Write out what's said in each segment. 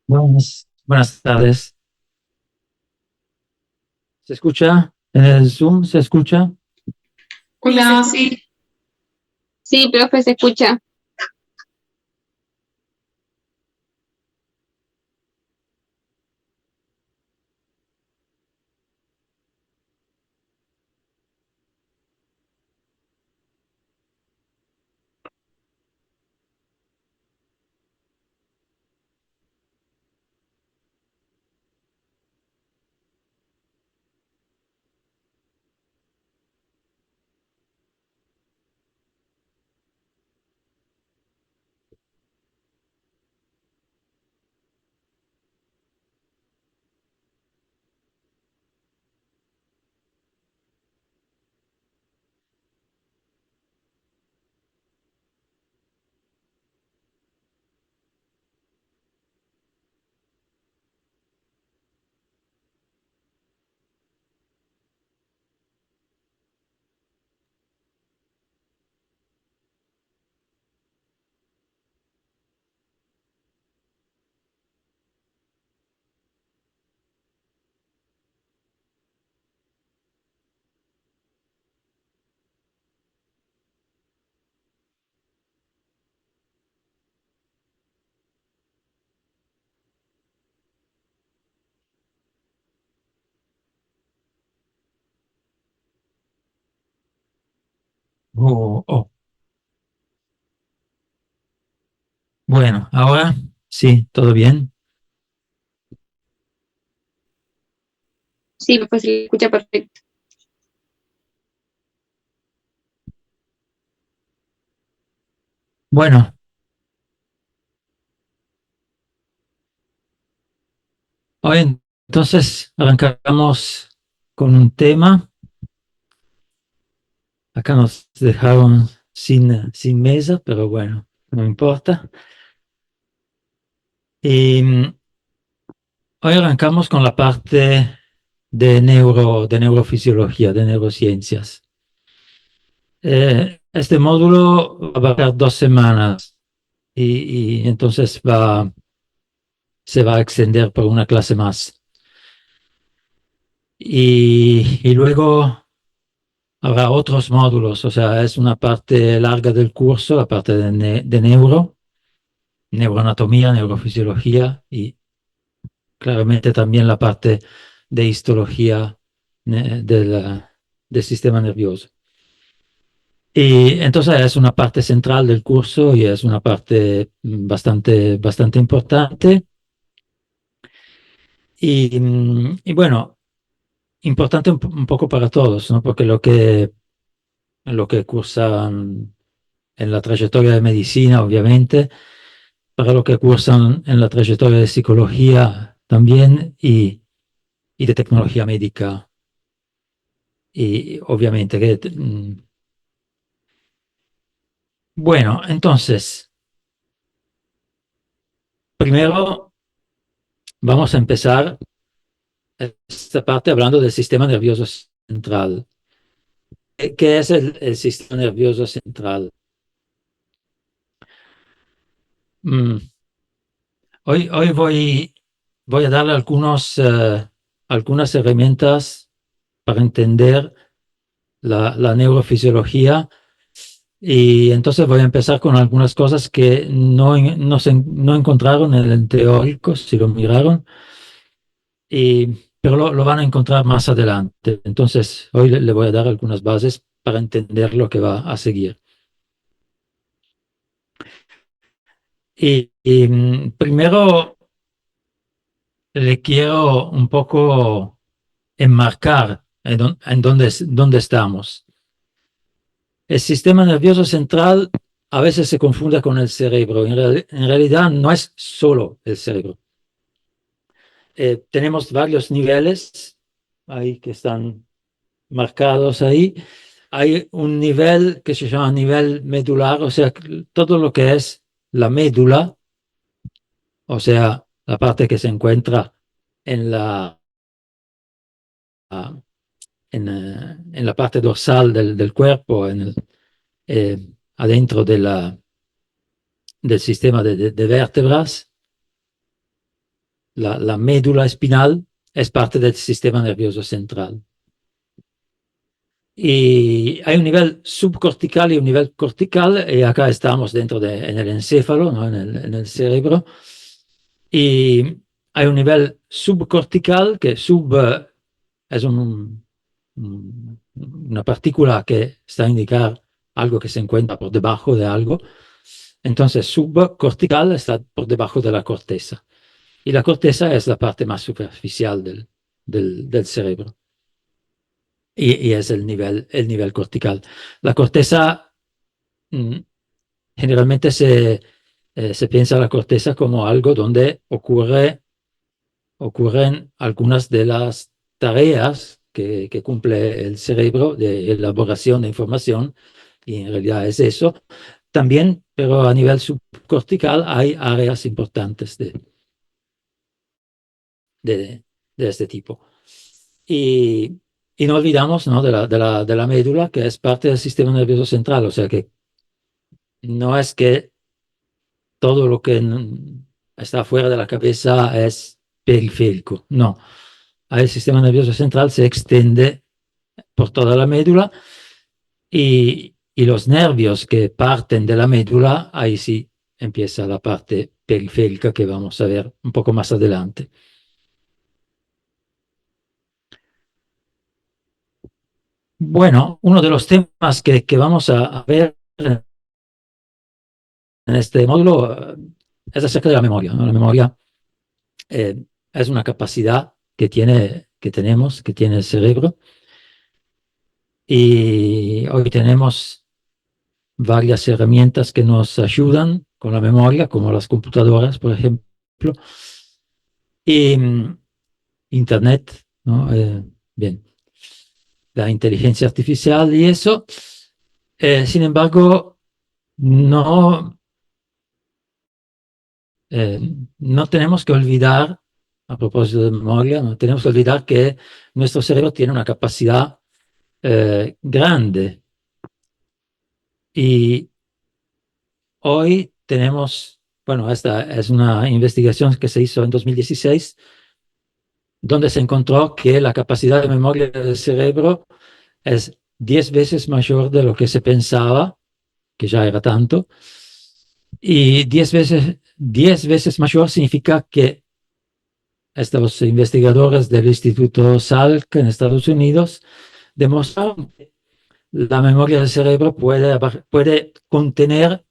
Buenas tardes. ¿Se escucha? ¿En el Zoom se escucha? Hola, sí, sí, profe, se escucha. Oh. Bueno, ahora sí, todo bien. Sí, profe, se escucha perfecto. Bueno, hoy entonces arrancamos con un tema. Acá nos dejaron sin mesa, pero bueno, no importa. Y hoy arrancamos con la parte de neurofisiología, de neurociencias. Este módulo va a abarcar 2 semanas y entonces se va a extender por una clase más. Y luego habrá otros módulos, o sea, es una parte larga del curso, la parte de neuroanatomía, neurofisiología y claramente también la parte de histología del sistema nervioso. Y entonces es una parte central del curso y es una parte bastante importante. Y bueno, importante un poco para todos, ¿no? Porque lo que cursan en la trayectoria de medicina, obviamente, para lo que cursan en la trayectoria de psicología también y de tecnología médica. Y obviamente bueno, entonces, primero vamos a empezar esta parte hablando del sistema nervioso central. ¿Qué es el sistema nervioso central? Mm, hoy voy a darle algunas herramientas para entender la neurofisiología y entonces voy a empezar con algunas cosas que no encontraron en el teórico, si lo miraron, pero lo van a encontrar más adelante. Entonces hoy le voy a dar algunas bases para entender lo que va a seguir. Primero le quiero un poco enmarcar en dónde estamos. El sistema nervioso central a veces se confunde con el cerebro. En realidad no es solo el cerebro. Tenemos varios niveles ahí que están marcados ahí. Hay un nivel que se llama nivel medular, o sea, todo lo que es la médula, o sea, la parte que se encuentra en en la parte dorsal del cuerpo, eh, adentro del sistema de vértebras. la médula espinal es parte del sistema nervioso central. Y hay un nivel subcortical y un nivel cortical, y acá estamos dentro en el encéfalo, ¿no? En el cerebro. Y hay un nivel subcortical que es una partícula que está a indicar algo que se encuentra por debajo de algo. Entonces, subcortical está por debajo de la corteza. Y la corteza es la parte más superficial del cerebro. Y es el nivel cortical. La corteza, generalmente se piensa la corteza como algo donde ocurren algunas de las tareas que cumple el cerebro de elaboración de información, y en realidad es eso. También, pero a nivel subcortical, hay áreas importantes de este tipo. Y no olvidamos, ¿no?, de la médula, que es parte del sistema nervioso central, o sea que no es que todo lo que está fuera de la cabeza es periférico, no. El sistema nervioso central se extiende por toda la médula, y los nervios que parten de la médula, ahí sí empieza la parte periférica que vamos a ver un poco más adelante. Bueno, uno de los temas que vamos a ver en este módulo es acerca de la memoria, ¿no? La memoria es una capacidad que tiene el cerebro, y hoy tenemos varias herramientas que nos ayudan con la memoria, como las computadoras, por ejemplo, y Internet, ¿no? Bien, la inteligencia artificial y eso. Sin embargo, no tenemos que olvidar, a propósito de memoria, no tenemos que olvidar que nuestro cerebro tiene una capacidad grande, y hoy tenemos, bueno, esta es una investigación que se hizo en 2016, donde se encontró que la capacidad de memoria del cerebro es 10 veces mayor de lo que se pensaba, que ya era tanto, y 10 veces mayor significa que estos investigadores del Instituto Salk en Estados Unidos demostraron que la memoria del cerebro puede contener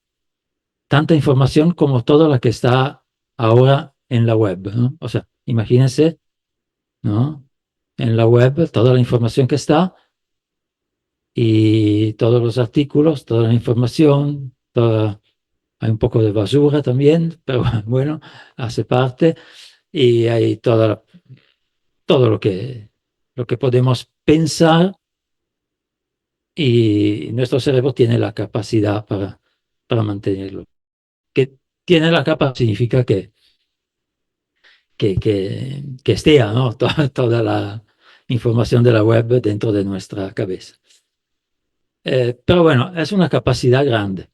tanta información como toda la que está ahora en la web, ¿no? O sea, imagínense, ¿no?, en la web toda la información que está, y todos los artículos, toda la información, hay un poco de basura también, pero bueno, hace parte, y hay todo lo que podemos pensar, y nuestro cerebro tiene la capacidad para mantenerlo. Que tiene la capacidad significa que esté, ¿no?, toda la información de la web dentro de nuestra cabeza. Pero bueno, es una capacidad grande.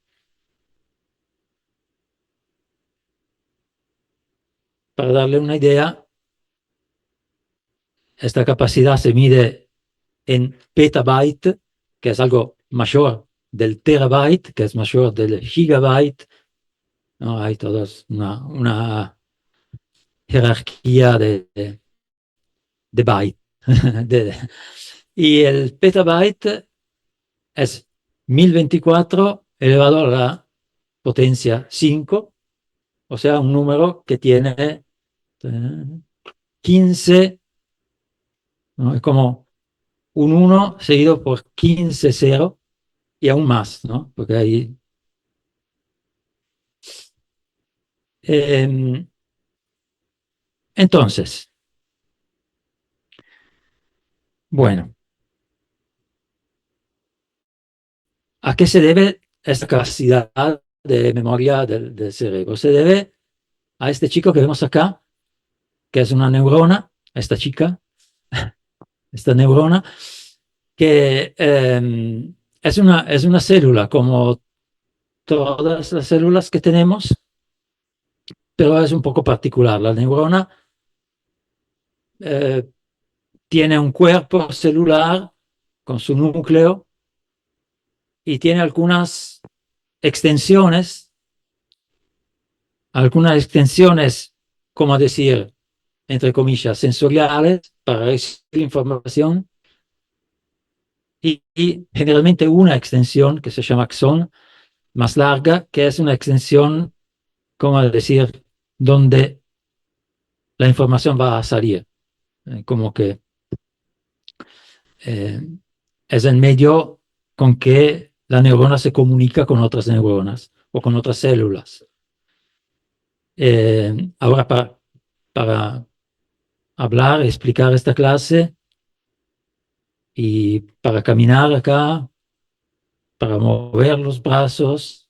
Para darle una idea, esta capacidad se mide en petabyte, que es algo mayor del terabyte, que es mayor del gigabyte, ¿no? Hay toda una jerarquía de byte. Y el petabyte es 1024 elevado a la potencia 5, o sea, un número que tiene 15, ¿no? Es como un 1 seguido por 15 0 y aún más, ¿no? Porque hay... entonces, bueno, ¿a qué se debe esta capacidad de memoria del cerebro? Se debe a este chico que vemos acá, que es una neurona, esta chica, esta neurona, que es una célula como todas las células que tenemos, pero es un poco particular. La neurona tiene un cuerpo celular con su núcleo y tiene algunas extensiones, como decir, entre comillas, sensoriales para recibir información y generalmente una extensión que se llama axón más larga, que es una extensión, como decir, donde la información va a salir, como que eh, es el medio con que la neurona se comunica con otras neuronas o con otras células. Ahora, para hablar, explicar esta clase y para caminar acá, para mover los brazos,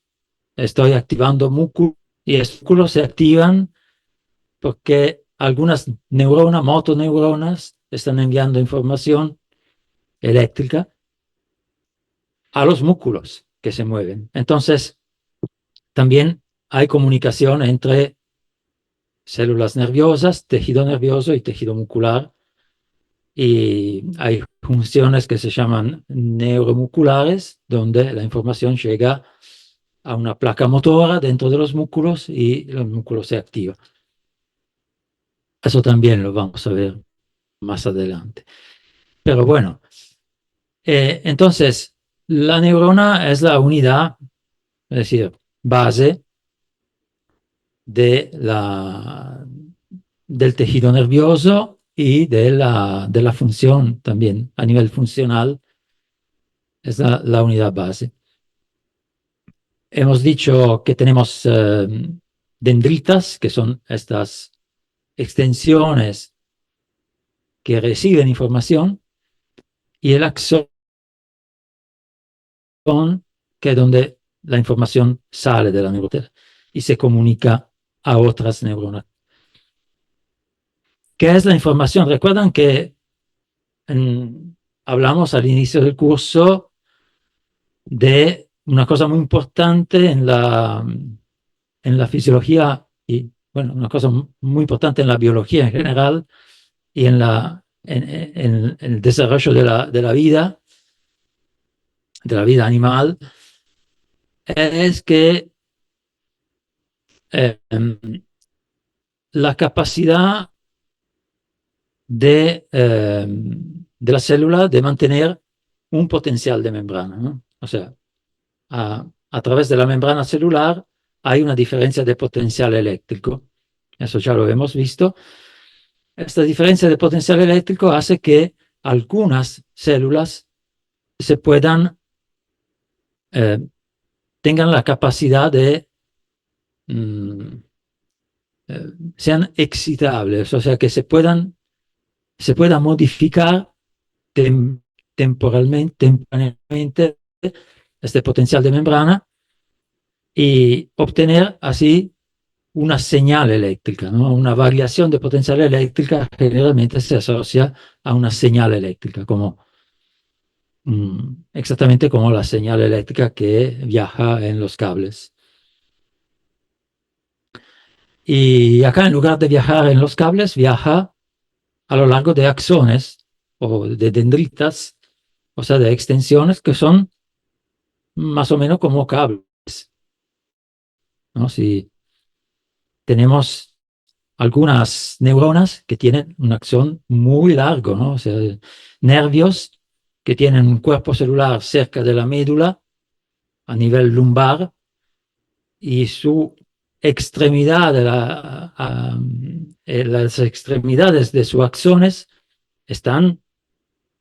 estoy activando músculos y estos músculos se activan porque algunas neuronas, motoneuronas, están enviando información eléctrica a los músculos que se mueven. Entonces, también hay comunicación entre células nerviosas, tejido nervioso y tejido muscular, y hay funciones que se llaman neuromusculares, donde la información llega a una placa motora dentro de los músculos y los músculos se activan. Eso también lo vamos a ver más adelante. Pero bueno, entonces, la neurona es la unidad, es decir, base del tejido nervioso y de la función también. A nivel funcional, es la unidad base. Hemos dicho que tenemos dendritas, que son estas extensiones que reciben información, y el axón, que es donde la información sale de la neurona y se comunica a otras neuronas. ¿Qué es la información? Recuerdan que hablamos al inicio del curso de una cosa muy importante en la fisiología y, bueno, una cosa muy importante en la biología en general y en el desarrollo de la vida animal, es que la capacidad de la célula de mantener un potencial de membrana, ¿no? O sea, a través de la membrana celular hay una diferencia de potencial eléctrico. Eso ya lo hemos visto. Esta diferencia de potencial eléctrico hace que algunas células se tengan la capacidad de sean excitables, o sea, que se pueda modificar temporalmente este potencial de membrana y obtener así una señal eléctrica, ¿no? Una variación de potencial eléctrica generalmente se asocia a una señal eléctrica, exactamente como la señal eléctrica que viaja en los cables. Y acá, en lugar de viajar en los cables, viaja a lo largo de axones o de dendritas, o sea, de extensiones que son más o menos como cables, ¿no? Si tenemos algunas neuronas que tienen un axón muy largo, ¿no? O sea, nervios que tienen un cuerpo celular cerca de la médula, a nivel lumbar, y su extremidad, las extremidades de sus axones están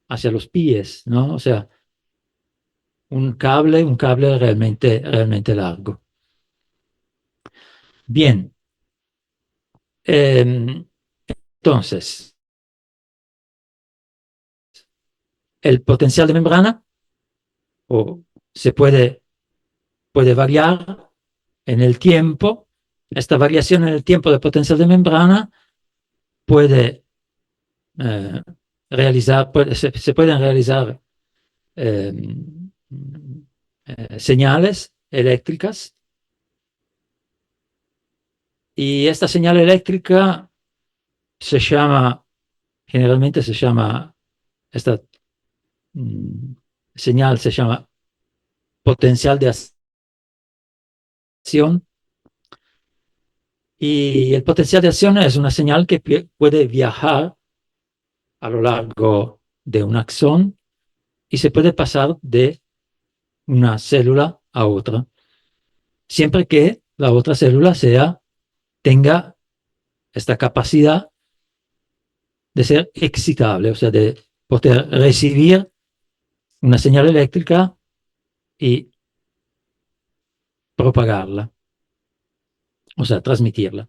hacia los pies, ¿no? O sea, un cable realmente, realmente largo. Bien, entonces, el potencial de membrana o se puede variar en el tiempo. Esta variación en el tiempo de potencial de membrana puede se pueden realizar eh, señales eléctricas, y esta señal eléctrica se llama generalmente se llama, esta señal se llama potencial de acción, y el potencial de acción es una señal que puede viajar a lo largo de un axón y se puede pasar de una célula a otra, siempre que la otra célula tenga esta capacidad de ser excitable, o sea, de poder recibir una señal eléctrica y propagarla, o sea, transmitirla.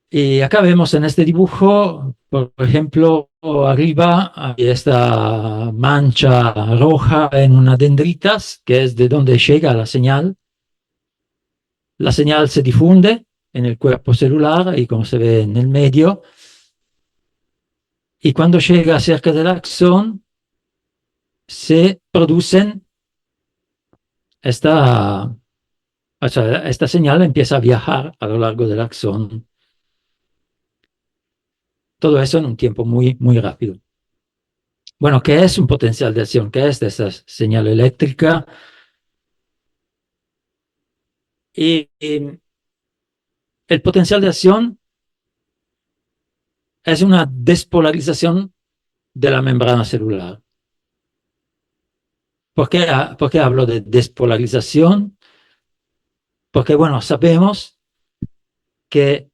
Y acá vemos en este dibujo, por ejemplo, arriba hay esta mancha roja en una dendritas, que es de donde llega la señal. La señal se difunde en el cuerpo celular y como se ve en el medio, y cuando llega cerca del axón, se producen esta, o sea, esta señal empieza a viajar a lo largo del axón. Todo eso en un tiempo muy, muy rápido. Bueno, ¿qué es un potencial de acción? ¿Qué es esa señal eléctrica? Y el potencial de acción es una despolarización de la membrana celular. ¿Por qué hablo de despolarización? Porque, bueno, sabemos que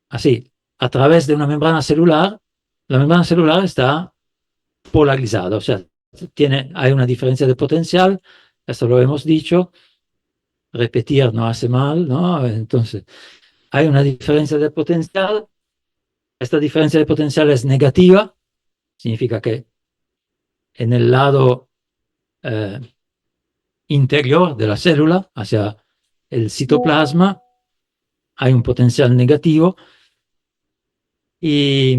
así, a través de una membrana celular, la membrana celular está polarizada, o sea, hay una diferencia de potencial, esto lo hemos dicho, repetir no hace mal, ¿no? Entonces, hay una diferencia de potencial, esta diferencia de potencial es negativa, significa que en el lado eh, interior de la célula, hacia el citoplasma, hay un potencial negativo y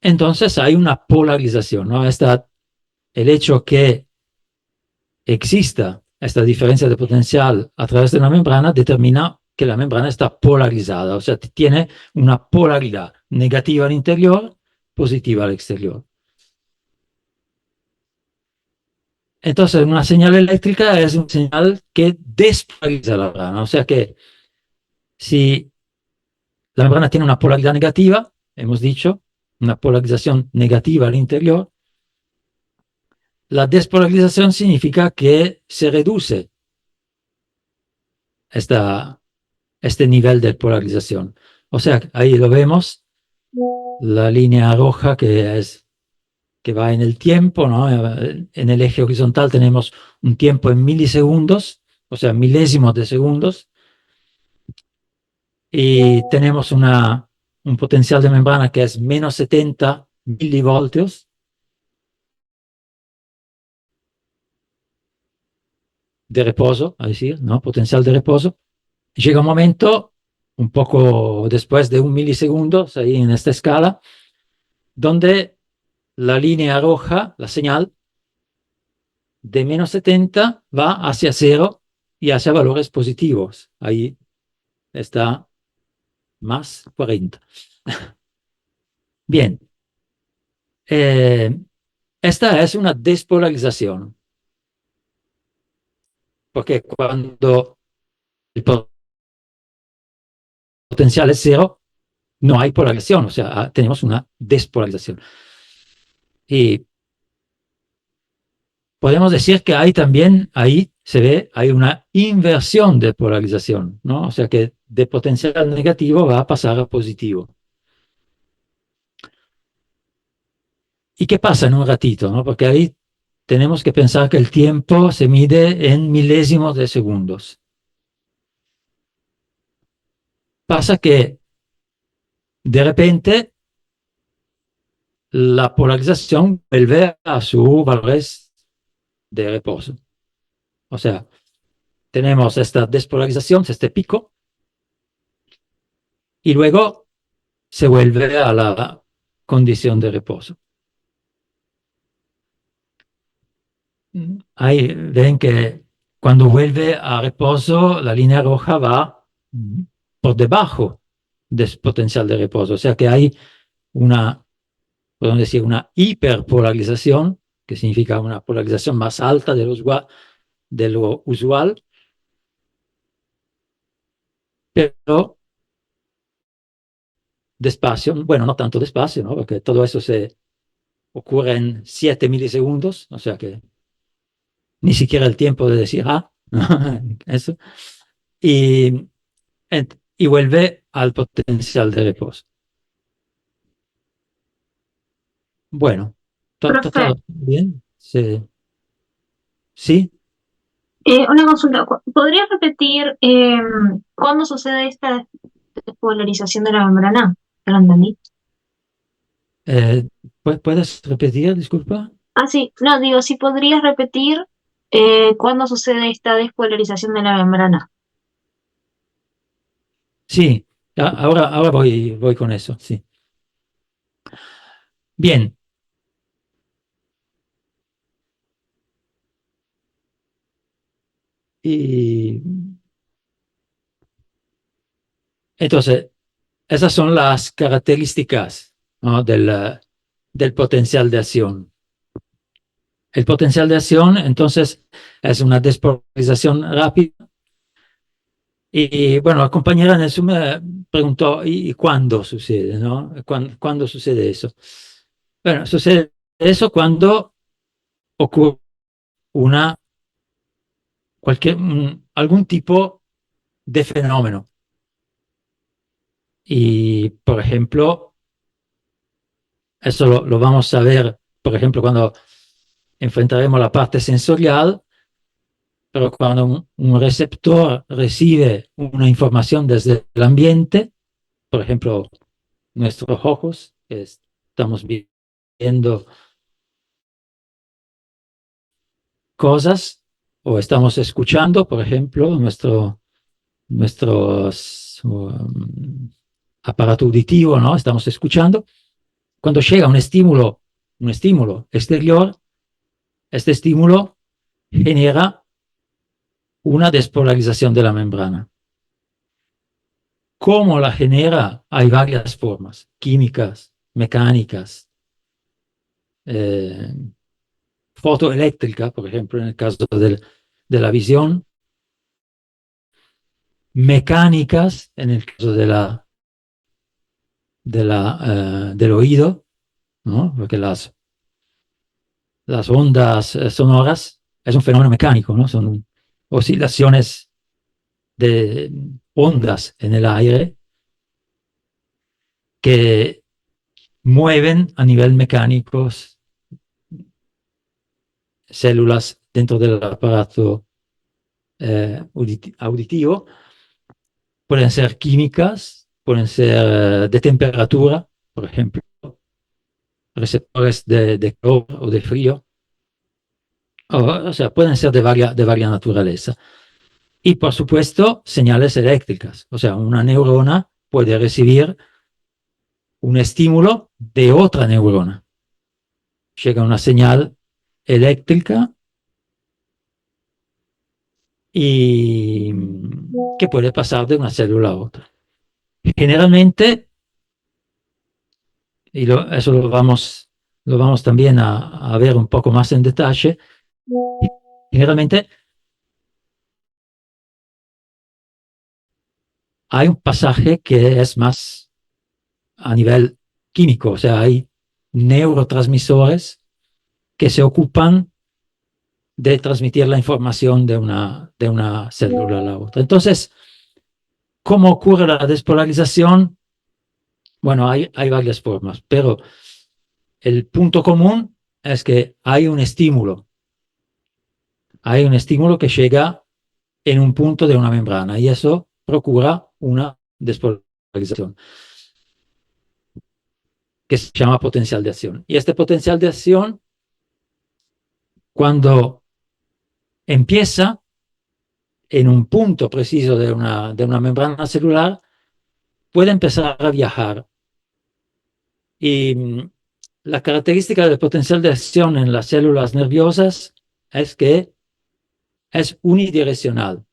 entonces hay una polarización, ¿no? El hecho que exista esta diferencia de potencial a través de una membrana determina que la membrana está polarizada, o sea, tiene una polaridad negativa al interior, positiva al exterior. Entonces, una señal eléctrica es una señal que despolariza la membrana, o sea que si la membrana tiene una polaridad negativa, hemos dicho, una polarización negativa al interior, la despolarización significa que se reduce este nivel de polarización. O sea, ahí lo vemos, la línea roja que va en el tiempo, ¿no? En el eje horizontal tenemos un tiempo en milisegundos, o sea, milésimos de segundos, y tenemos un potencial de membrana que es menos 70 milivoltios de reposo, a decir, ¿no? Potencial de reposo. Llega un momento, un poco después de un milisegundo, ahí en esta escala, donde la línea roja, la señal, de menos 70 va hacia cero y hacia valores positivos. Ahí está más 40. Bien, esta es una despolarización, porque cuando el potencial es cero, no hay polarización, o sea, tenemos una despolarización. Y podemos decir que hay también, ahí se ve, hay una inversión de polarización, ¿no? O sea que de potencial negativo va a pasar a positivo. ¿Y qué pasa en un ratito, no? Porque ahí tenemos que pensar que el tiempo se mide en milésimos de segundos. Pasa que de repente la polarización vuelve a sus valores de reposo. O sea, tenemos esta despolarización, este pico, y luego se vuelve a la condición de reposo. Ahí ven que cuando vuelve a reposo, la línea roja va por debajo del potencial de reposo. O sea que hay podemos decir, una hiperpolarización, que significa una polarización más alta de lo usual, pero despacio, bueno, no tanto despacio, ¿no? Porque todo eso se ocurre en 7 milisegundos, o sea que ni siquiera el tiempo de decir, eso, y, y vuelve al potencial de reposo. Bueno, Profe, todo bien. Sí. ¿Sí? una consulta. ¿Podrías repetir cuándo sucede esta despolarización de la membrana? ¿No lo entendí? Eh, ¿Puedes repetir, disculpa? Ah, sí. No, digo, si podrías repetir cuándo sucede esta despolarización de la membrana. Sí, ahora voy con eso, sí. Bien. Y entonces, esas son las características, ¿no? del potencial de acción. El potencial de acción, entonces, es una despolarización rápida. Y bueno, la compañera Nelson me preguntó, ¿y cuándo sucede, no? ¿Cuándo sucede eso? Bueno, sucede eso cuando ocurre una, algún tipo de fenómeno. Y, por ejemplo, eso lo vamos a ver, por ejemplo, cuando enfrentaremos la parte sensorial, pero cuando un receptor recibe una información desde el ambiente, por ejemplo, nuestros ojos, que estamos viendo cosas, o estamos escuchando, por ejemplo, nuestro aparato auditivo, ¿no? Estamos escuchando. Cuando llega un estímulo exterior, este estímulo genera una despolarización de la membrana. ¿Cómo la genera? Hay varias formas, químicas, mecánicas, eh, fotoeléctrica, por ejemplo, en el caso de la visión, mecánicas, en el caso del oído, ¿no? Porque las ondas sonoras es un fenómeno mecánico, ¿no? Son oscilaciones de ondas en el aire que mueven a nivel mecánico células dentro del aparato auditivo. Pueden ser químicas, pueden ser de temperatura, por ejemplo, receptores de calor o de frío, o sea, pueden ser de varia naturaleza. Y por supuesto, señales eléctricas, o sea, una neurona puede recibir un estímulo de otra neurona. Llega una señal eléctrica y que puede pasar de una célula a otra. Generalmente, y eso lo vamos también a ver un poco más en detalle, generalmente hay un pasaje que es más a nivel químico, o sea, hay neurotransmisores que se ocupan de transmitir la información de una célula a la otra. Entonces, ¿cómo ocurre la despolarización? Bueno, hay varias formas, pero el punto común es que hay un estímulo que llega en un punto de una membrana y eso procura una despolarización que se llama potencial de acción. Y este potencial de acción, cuando empieza en un punto preciso de una membrana celular, puede empezar a viajar. Y la característica del potencial de acción en las células nerviosas es que es unidireccional.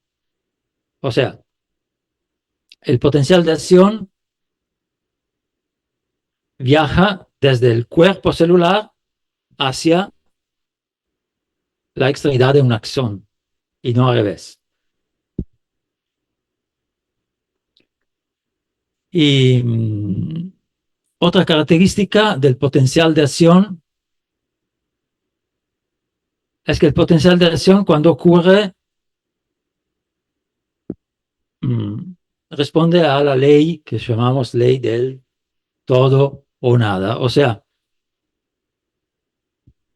O sea, el potencial de acción viaja desde el cuerpo celular hacia la extremidad de un axón y no al revés. Y otra característica del potencial de acción es que el potencial de acción, cuando ocurre, responde a la ley que llamamos ley del todo o nada. O sea,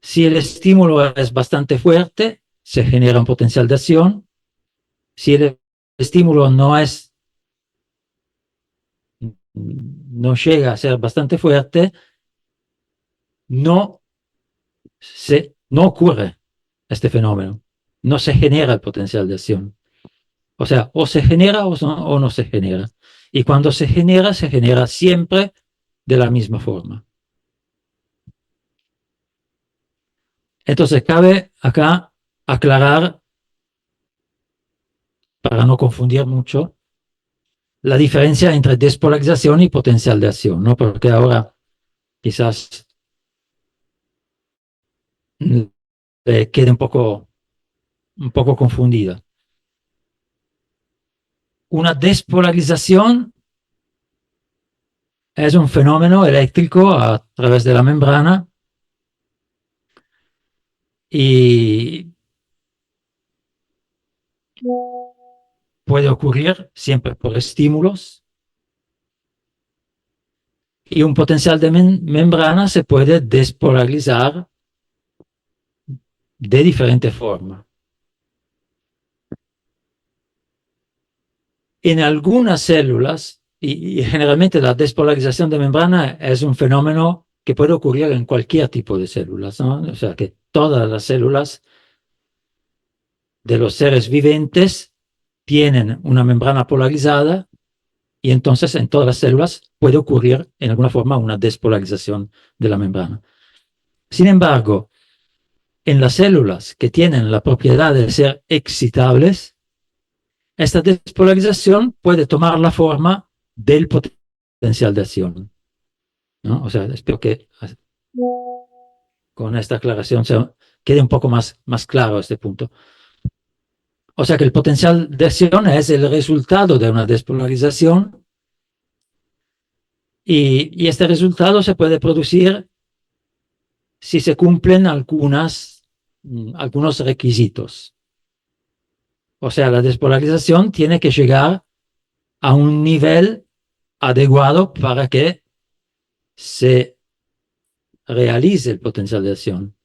si el estímulo es bastante fuerte, se genera un potencial de acción. Si el estímulo no llega a ser bastante fuerte, no ocurre este fenómeno. No se genera el potencial de acción. O sea, o se genera o no se genera. Y cuando se genera siempre de la misma forma. Entonces, cabe acá aclarar, para no confundir mucho, la diferencia entre despolarización y potencial de acción, ¿no? Porque ahora quizás quede un poco confundida. Una despolarización es un fenómeno eléctrico a través de la membrana y puede ocurrir siempre por estímulos. Y un potencial de membrana se puede despolarizar de diferente forma. En algunas células, y generalmente la despolarización de membrana es un fenómeno que puede ocurrir en cualquier tipo de células, ¿no? O sea que todas las células de los seres viventes tienen una membrana polarizada y entonces en todas las células puede ocurrir en alguna forma una despolarización de la membrana. Sin embargo, en las células que tienen la propiedad de ser excitables, esta despolarización puede tomar la forma del potencial de acción, ¿no? O sea, espero que con esta aclaración quede un poco más claro este punto. O sea que el potencial de acción es el resultado de una despolarización y este resultado se puede producir si se cumplen algunos requisitos. O sea, la despolarización tiene que llegar a un nivel adecuado para que se realice el potencial de acción.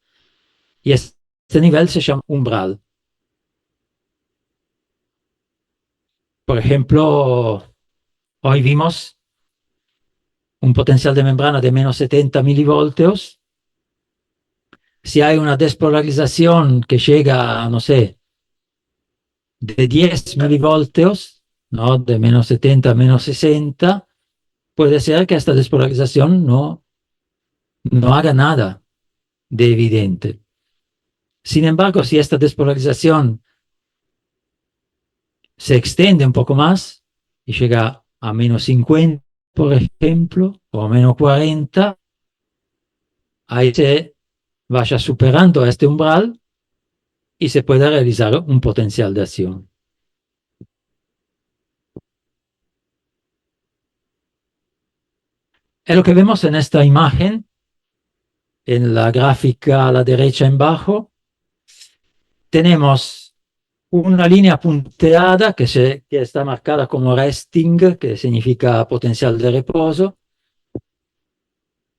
Y este nivel se llama umbral. Por ejemplo, hoy vimos un potencial de membrana de menos 70 milivoltios. Si hay una despolarización que llega, no sé, de 10 milivoltios, ¿no? De menos 70 a menos 60, puede ser que esta despolarización no haga nada de evidente. Sin embargo, si esta despolarización se extiende un poco más y llega a menos 50, por ejemplo, o a menos 40, ahí se vaya superando este umbral y se puede realizar un potencial de acción. Es lo que vemos en esta imagen, en la gráfica a la derecha en bajo. Tenemos una línea punteada que está marcada como resting, que significa potencial de reposo,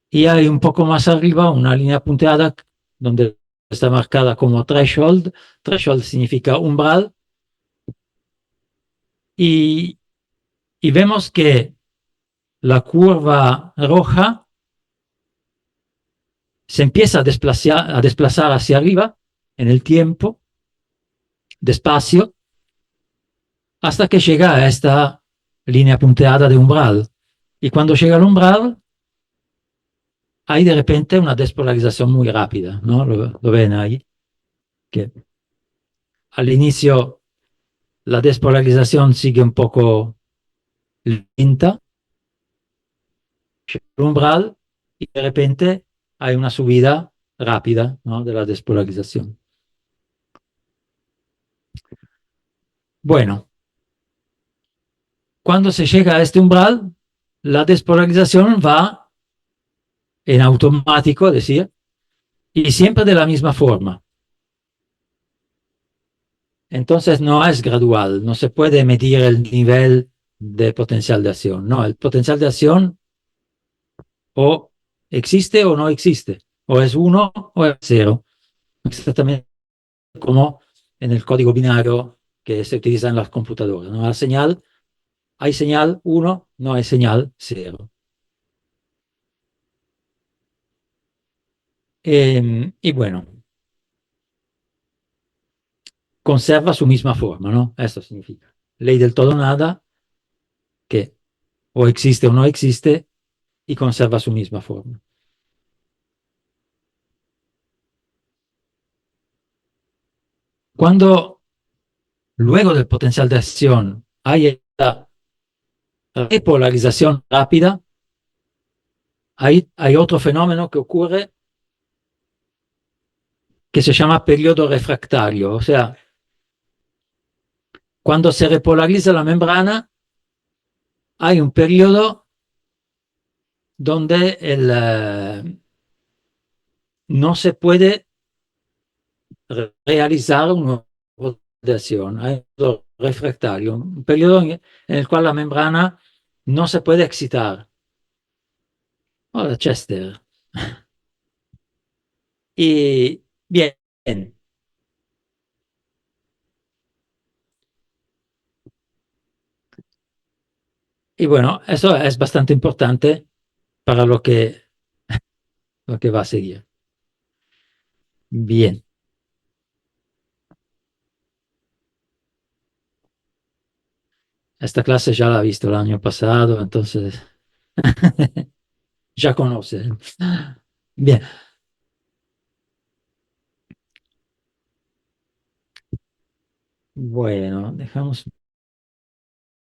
y hay un poco más arriba una línea punteada donde está marcada como threshold. Threshold significa umbral, y vemos que la curva roja se empieza a desplazar hacia arriba en el tiempo, despacio, hasta que llega a esta línea punteada de umbral. Y cuando llega al umbral, hay de repente una despolarización muy rápida, ¿no? Lo ven ahí. Que al inicio la despolarización sigue un poco lenta, el umbral, y de repente hay una subida rápida, ¿no?, de la despolarización. Bueno, cuando se llega a este umbral, la despolarización va en automático, es decir, y siempre de la misma forma. Entonces no es gradual, no se puede medir el nivel de potencial de acción. No, el potencial de acción o existe o no existe, o es 1 o es 0, exactamente como en el código binario que se utiliza en las computadoras, ¿no? La señal, hay señal 1, no hay señal 0. Y bueno, conserva su misma forma, ¿no? Esto significa ley del todo nada, que o existe o no existe, y conserva su misma forma. Cuando luego del potencial de acción hay esta repolarización rápida, hay otro fenómeno que ocurre que se llama periodo refractario, o sea, cuando se repolariza la membrana, hay un periodo donde no se puede realizar una acción, hay un periodo refractario, un periodo en el cual la membrana no se puede excitar. Hola, Chester. Y bien, y bueno, eso es bastante importante para lo que va a seguir. Bien. Esta clase ya la he visto el año pasado, entonces ya conoce. Bien. Bueno, dejamos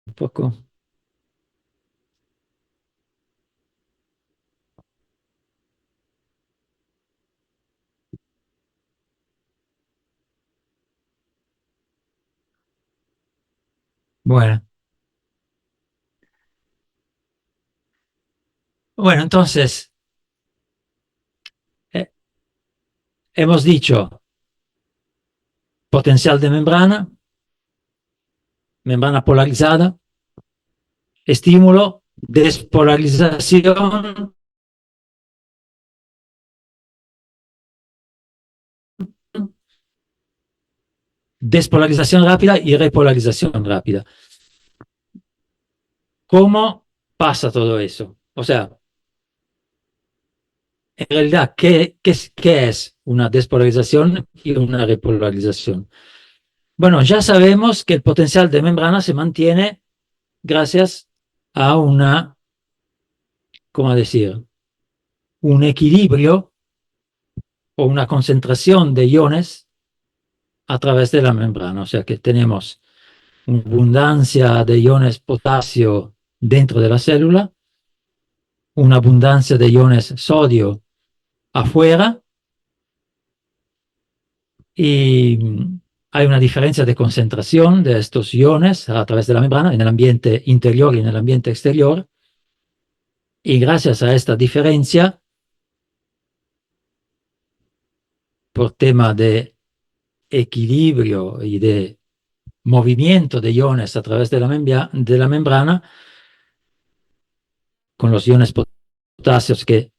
un poco. Bueno. Bueno, entonces, hemos dicho potencial de membrana, membrana polarizada, estímulo, despolarización, despolarización rápida y repolarización rápida. ¿Cómo pasa todo eso? O sea, en realidad, ¿qué es una despolarización y una repolarización? Bueno, ya sabemos que el potencial de membrana se mantiene gracias a ¿cómo decir? Un equilibrio o una concentración de iones a través de la membrana. O sea que tenemos una abundancia de iones potasio dentro de la célula, una abundancia de iones sodio afuera, y hay una diferencia de concentración de estos iones a través de la membrana en el ambiente interior y en el ambiente exterior, y gracias a esta diferencia, por tema de equilibrio y de movimiento de iones a través de la membrana, con los iones potasios que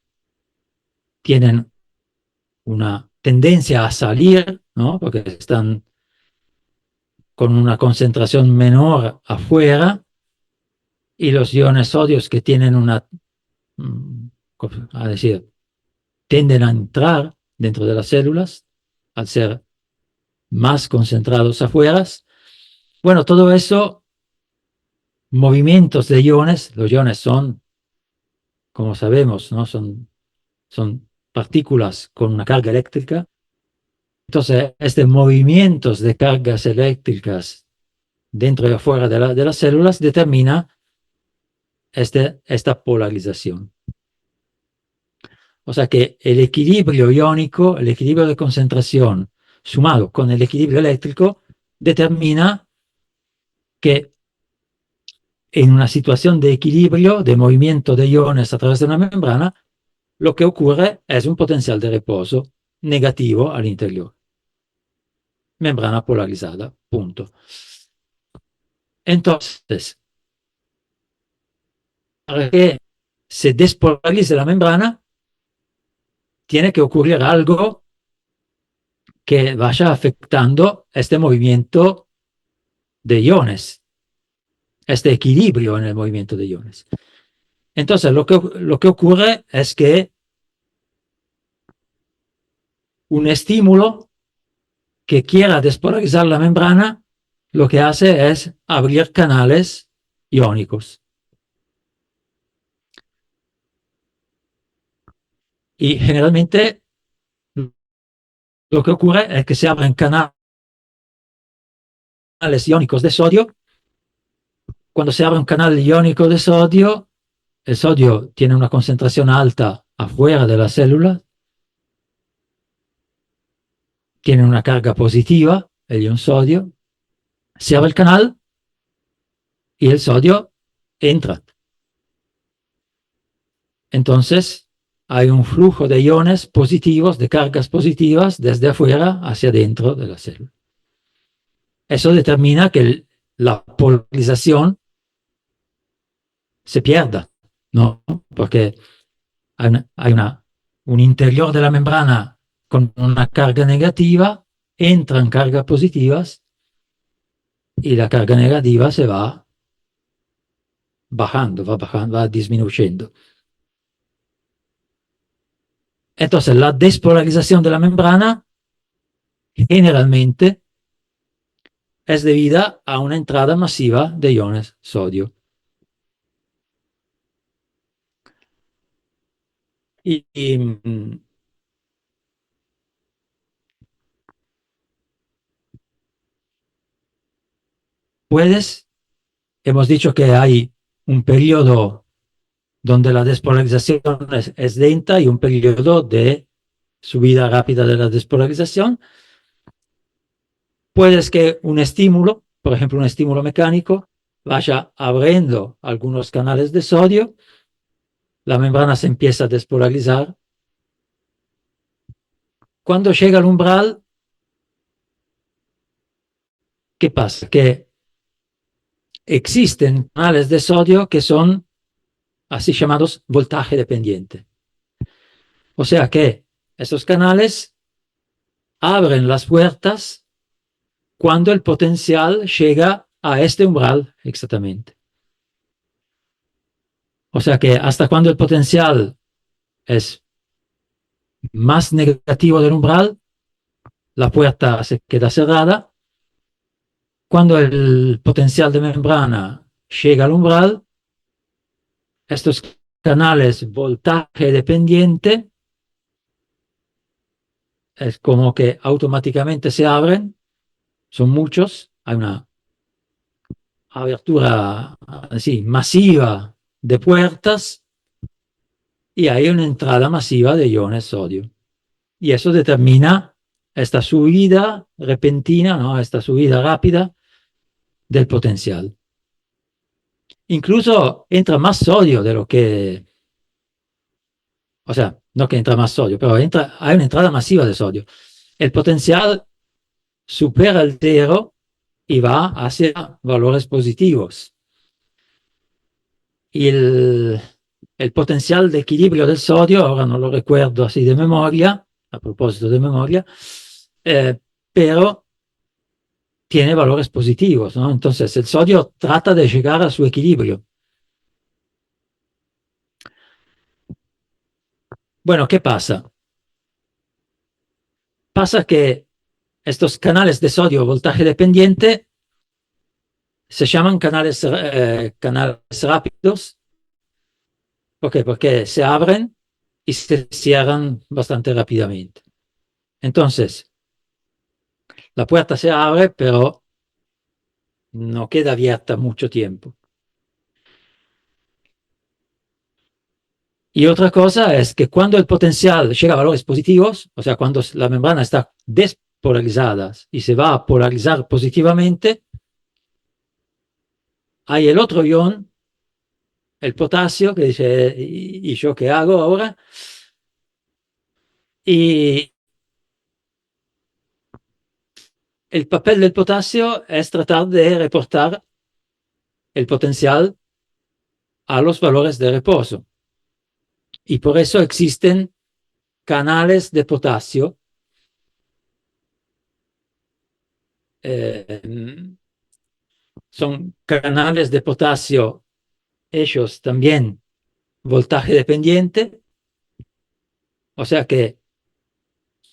tienen una tendencia a salir, ¿no?, porque están con una concentración menor afuera, y los iones sodios que tienen a decir, tienden a entrar dentro de las células al ser más concentrados afuera. Bueno, todo eso, movimientos de iones, los iones son, como sabemos, ¿no?, son partículas con una carga eléctrica, Entonces, estos movimientos de cargas eléctricas dentro y afuera de las células determina esta polarización. O sea que el equilibrio iónico, el equilibrio de concentración, sumado con el equilibrio eléctrico, determina que en una situación de equilibrio, de movimiento de iones a través de una membrana, lo que ocurre es un potencial de reposo negativo al interior. Membrana polarizada, punto. Entonces, para que se despolarice la membrana, tiene que ocurrir algo que vaya afectando este movimiento de iones, este equilibrio en el movimiento de iones. Entonces, lo que ocurre es que un estímulo que quiera despolarizar la membrana, lo que hace es abrir canales iónicos. Y generalmente lo que ocurre es que se abren canales iónicos de sodio. Cuando se abre un canal iónico de sodio, el sodio tiene una concentración alta afuera de la célula, tiene una carga positiva, el ion sodio, se abre el canal y el sodio entra. Entonces, hay un flujo de iones positivos, de cargas positivas, desde afuera hacia dentro de la célula. Eso determina que la polarización se pierda, ¿no? Porque hay un interior de la membrana con una carga negativa, entran cargas positivas y la carga negativa se va bajando, va disminuyendo. Entonces, la despolarización de la membrana generalmente es debida a una entrada masiva de iones sodio. Hemos dicho que hay un periodo donde la despolarización es lenta y un periodo de subida rápida de la despolarización. Puedes que un estímulo, por ejemplo un estímulo mecánico, vaya abriendo algunos canales de sodio, la membrana se empieza a despolarizar. Cuando llega al umbral, ¿qué pasa? Que existen canales de sodio que son así llamados voltaje dependiente. O sea que esos canales abren las puertas cuando el potencial llega a este umbral exactamente. O sea que hasta cuando el potencial es más negativo del umbral, la puerta se queda cerrada. Cuando el potencial de membrana llega al umbral, estos canales voltaje dependiente es como que automáticamente se abren, son muchos, hay una abertura así masiva de puertas y hay una entrada masiva de iones sodio. Y eso determina esta subida repentina, ¿no? Esta subida rápida del potencial. Incluso entra más sodio de lo que, o sea, no que entra más sodio, pero hay una entrada masiva de sodio. El potencial supera el cero y va hacia valores positivos. Y el potencial de equilibrio del sodio, ahora no lo recuerdo así de memoria, a propósito de memoria, pero tiene valores positivos, ¿no? Entonces el sodio trata de llegar a su equilibrio. Bueno, ¿qué pasa? Pasa que estos canales de sodio voltaje dependiente se llaman canales rápidos. ¿Por qué? Porque se abren y se cierran bastante rápidamente. Entonces, la puerta se abre, pero no queda abierta mucho tiempo. Y otra cosa es que cuando el potencial llega a valores positivos, o sea, cuando la membrana está despolarizada y se va a polarizar positivamente, hay el otro ion, el potasio, que dice, ¿y yo qué hago ahora? Y el papel del potasio es tratar de reportar el potencial a los valores de reposo. Y por eso existen canales de potasio son canales de potasio, ellos también voltaje dependiente, o sea que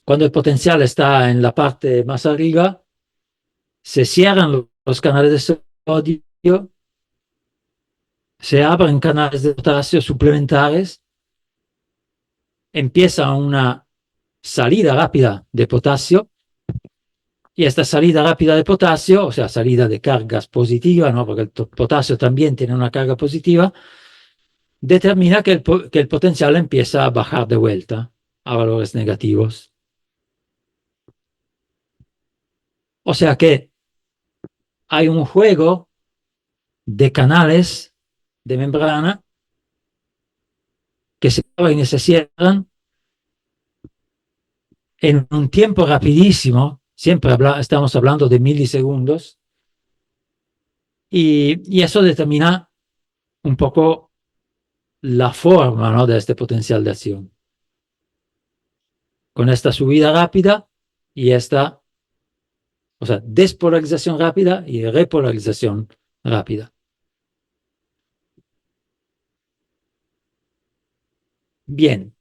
cuando el potencial está en la parte más arriba, se cierran los canales de sodio, se abren canales de potasio suplementares, empieza una salida rápida de potasio, y esta salida rápida de potasio, o sea, salida de cargas positivas, ¿no? Porque el potasio también tiene una carga positiva, determina que el potencial empieza a bajar de vuelta a valores negativos. O sea que hay un juego de canales de membrana que se abren y se cierran en un tiempo rapidísimo, siempre estamos hablando de milisegundos, y eso determina un poco la forma, ¿no?, de este potencial de acción. Con esta subida rápida y esta, o sea, despolarización rápida y repolarización rápida. Bien.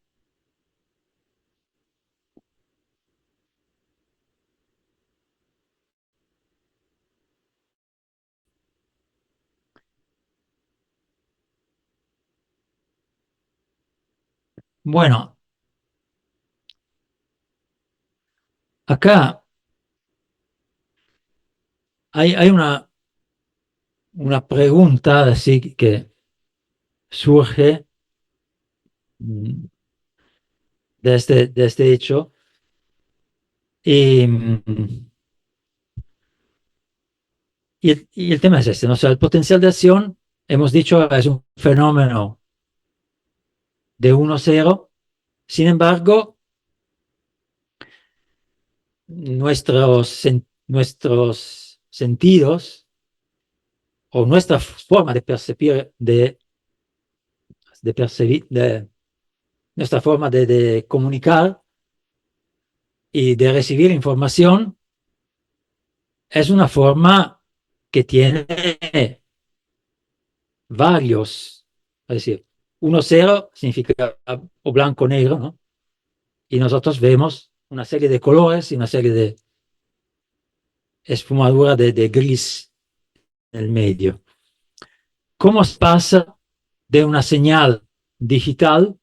Bueno, acá hay una pregunta así que surge de este hecho, y el tema es este, ¿no? O sea, el potencial de acción, hemos dicho, es un fenómeno de 1-0, sin embargo, nuestros sentidos o nuestra forma de percibir, nuestra forma de comunicar y de recibir información es una forma que tiene varios, es decir, 1-0 significa o blanco o negro, ¿no? Y nosotros vemos una serie de colores y una serie de esfumadura de gris en el medio. ¿Cómo se pasa de una señal digital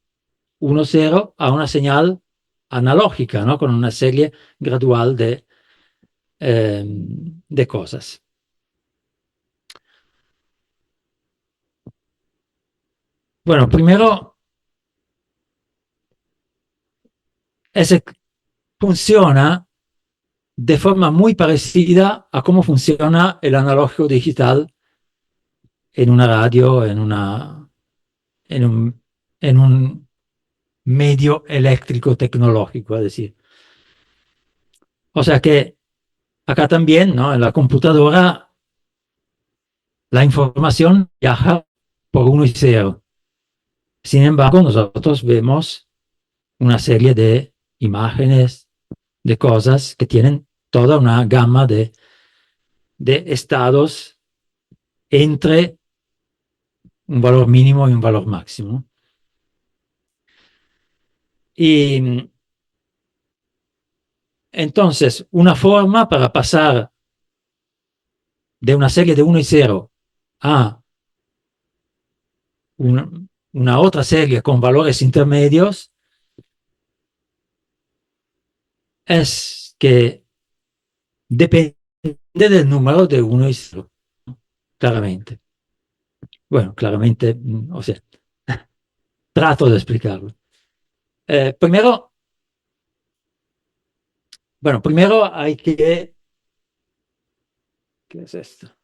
1-0 a una señal analógica, ¿no?, con una serie gradual de cosas? Bueno, primero, funciona de forma muy parecida a cómo funciona el analógico digital en una radio, en un medio eléctrico tecnológico, es decir. O sea que acá también, ¿no?, en la computadora, la información viaja por 1 y 0. Sin embargo, nosotros vemos una serie de imágenes, de cosas que tienen toda una gama de estados entre un valor mínimo y un valor máximo. Y entonces, una forma para pasar de una serie de 1 y 0 a una otra serie con valores intermedios es que depende del número de 1 y 0, claramente. Bueno, claramente, o sea, trato de explicarlo. Primero hay que... ¿Qué es esto?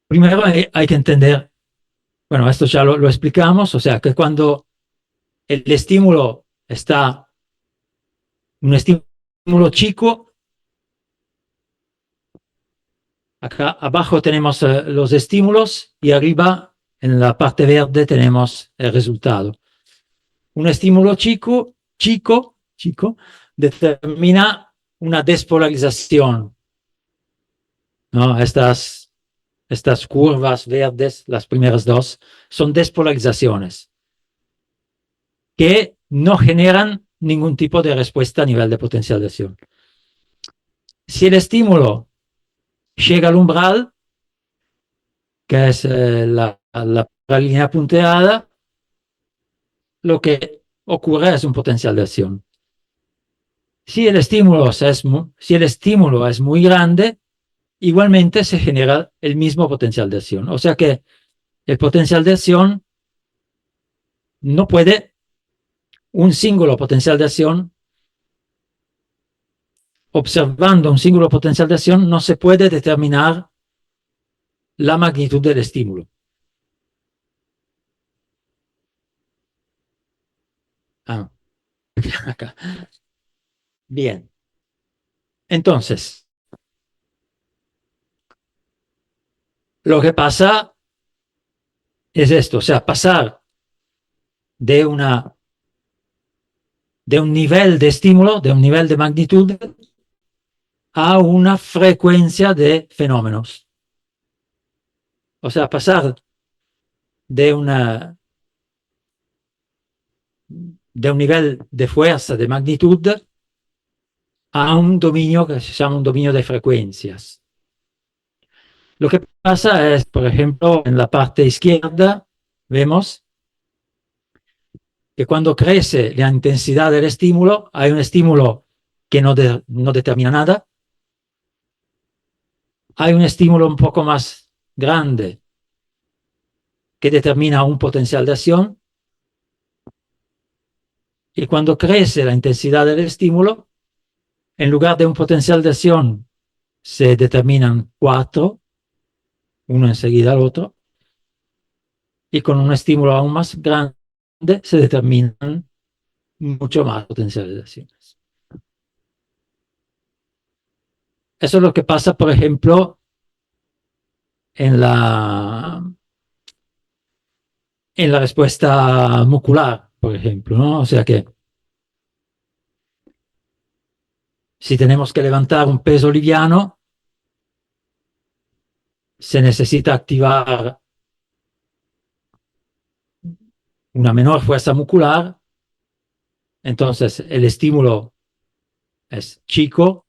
Primero hay que entender, bueno, esto ya lo explicamos, o sea, que cuando el estímulo está, un estímulo chico, acá abajo tenemos los estímulos y arriba en la parte verde tenemos el resultado. Un estímulo chico determina una despolarización, ¿no? Estas curvas verdes, las primeras dos, son despolarizaciones que no generan ningún tipo de respuesta a nivel de potencial de acción. Si el estímulo llega al umbral, que es la línea punteada, lo que ocurre es un potencial de acción. Si el estímulo es muy grande, igualmente se genera el mismo potencial de acción. O sea que el potencial de acción no puede, un singolo potencial de acción, observando un singolo potencial de acción, no se puede determinar la magnitud del estímulo. Acá. Bien. Entonces, lo que pasa es esto, o sea, pasar de un nivel de estímulo, de un nivel de magnitud, a una frecuencia de fenómenos. O sea, pasar de un nivel de fuerza, de magnitud, a un dominio que se llama un dominio de frecuencias. Lo que pasa es, por ejemplo, en la parte izquierda, vemos que cuando crece la intensidad del estímulo, hay un estímulo que no determina nada, hay un estímulo un poco más grande que determina un potencial de acción, y cuando crece la intensidad del estímulo, en lugar de un potencial de acción, se determinan 4, uno enseguida al otro, y con un estímulo aún más grande se determinan mucho más potenciales de acciones. Eso es lo que pasa, por ejemplo, en la respuesta muscular, por ejemplo, ¿no? O sea que si tenemos que levantar un peso liviano, se necesita activar una menor fuerza muscular, entonces el estímulo es chico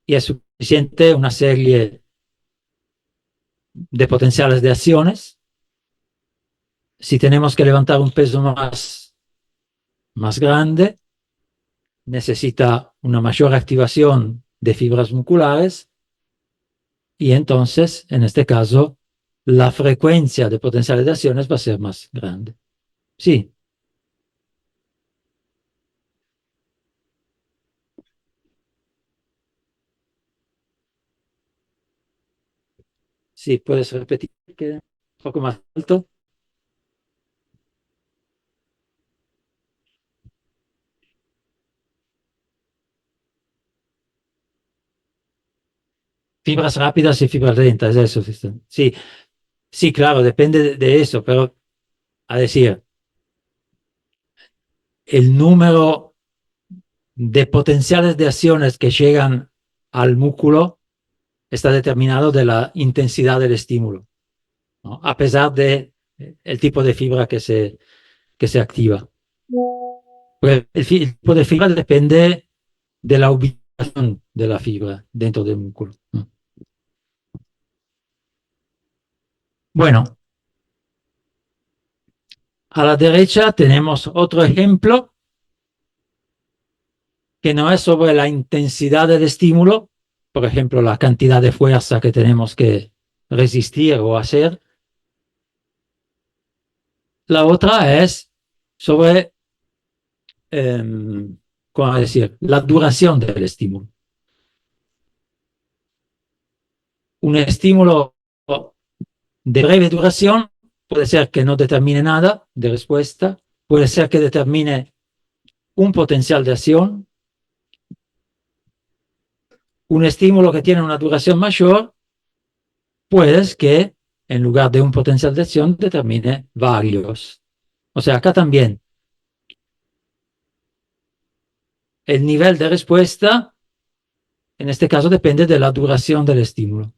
y es suficiente una serie de potenciales de acciones. Si tenemos que levantar un peso más grande, necesita una mayor activación de fibras musculares y entonces, en este caso, la frecuencia de potenciales de acciones va a ser más grande. Sí. Sí, puedes repetir que un poco más alto. Fibras rápidas y fibras lentas, eso. Sí, sí, claro, depende de eso, pero a decir, el número de potenciales de acciones que llegan al músculo está determinado de la intensidad del estímulo, ¿no? A pesar de el tipo de fibra que se activa. Pues el tipo de fibra depende de la ubicación de la fibra dentro del músculo. Bueno, A la derecha tenemos otro ejemplo que no es sobre la intensidad del estímulo, por ejemplo, la cantidad de fuerza que tenemos que resistir o hacer. La otra es sobre, ¿cómo decir?, la duración del estímulo. Un estímulo de breve duración puede ser que no determine nada de respuesta, puede ser que determine un potencial de acción. Un estímulo que tiene una duración mayor, puede que en lugar de un potencial de acción determine varios. O sea, acá también el nivel de respuesta, en este caso, depende de la duración del estímulo.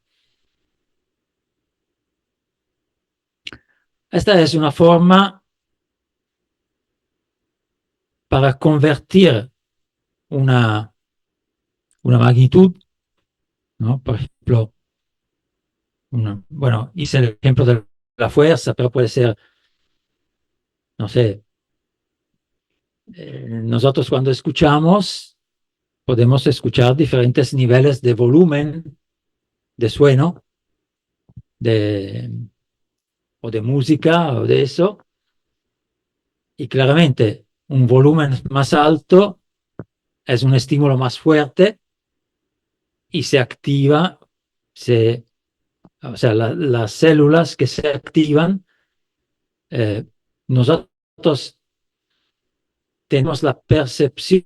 Esta es una forma para convertir una magnitud, ¿no? Por ejemplo, bueno, hice el ejemplo de la fuerza, pero puede ser, no sé, nosotros cuando escuchamos, podemos escuchar diferentes niveles de volumen, de sueno, o de música, o de eso, y claramente un volumen más alto es un estímulo más fuerte y se activa, o sea, las células que se activan, nosotros tenemos la percepción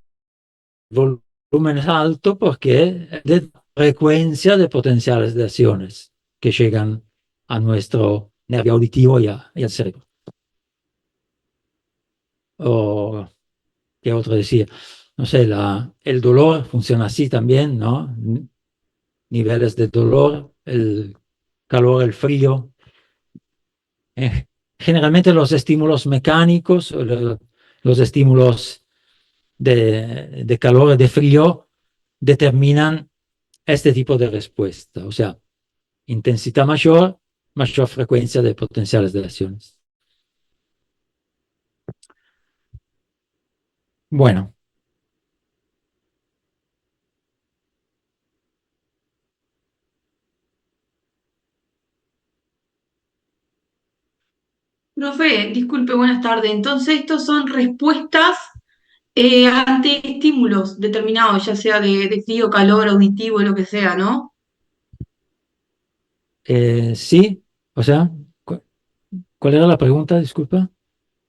de volumen alto porque es de frecuencia de potenciales de acciones que llegan a nuestro nervio auditivo y al cerebro. O, ¿qué otro decía? No sé, el dolor funciona así también, ¿no? Niveles de dolor, el calor, el frío. Generalmente los estímulos mecánicos, los estímulos de calor y de frío determinan este tipo de respuesta. O sea, intensidad mayor, mayor frecuencia de potenciales de acciones. Bueno, Profe, disculpe, buenas tardes. Entonces, estos son respuestas ante estímulos determinados, ya sea de frío, calor, auditivo, lo que sea, ¿no? sí, o sea, ¿cuál era la pregunta? Disculpa.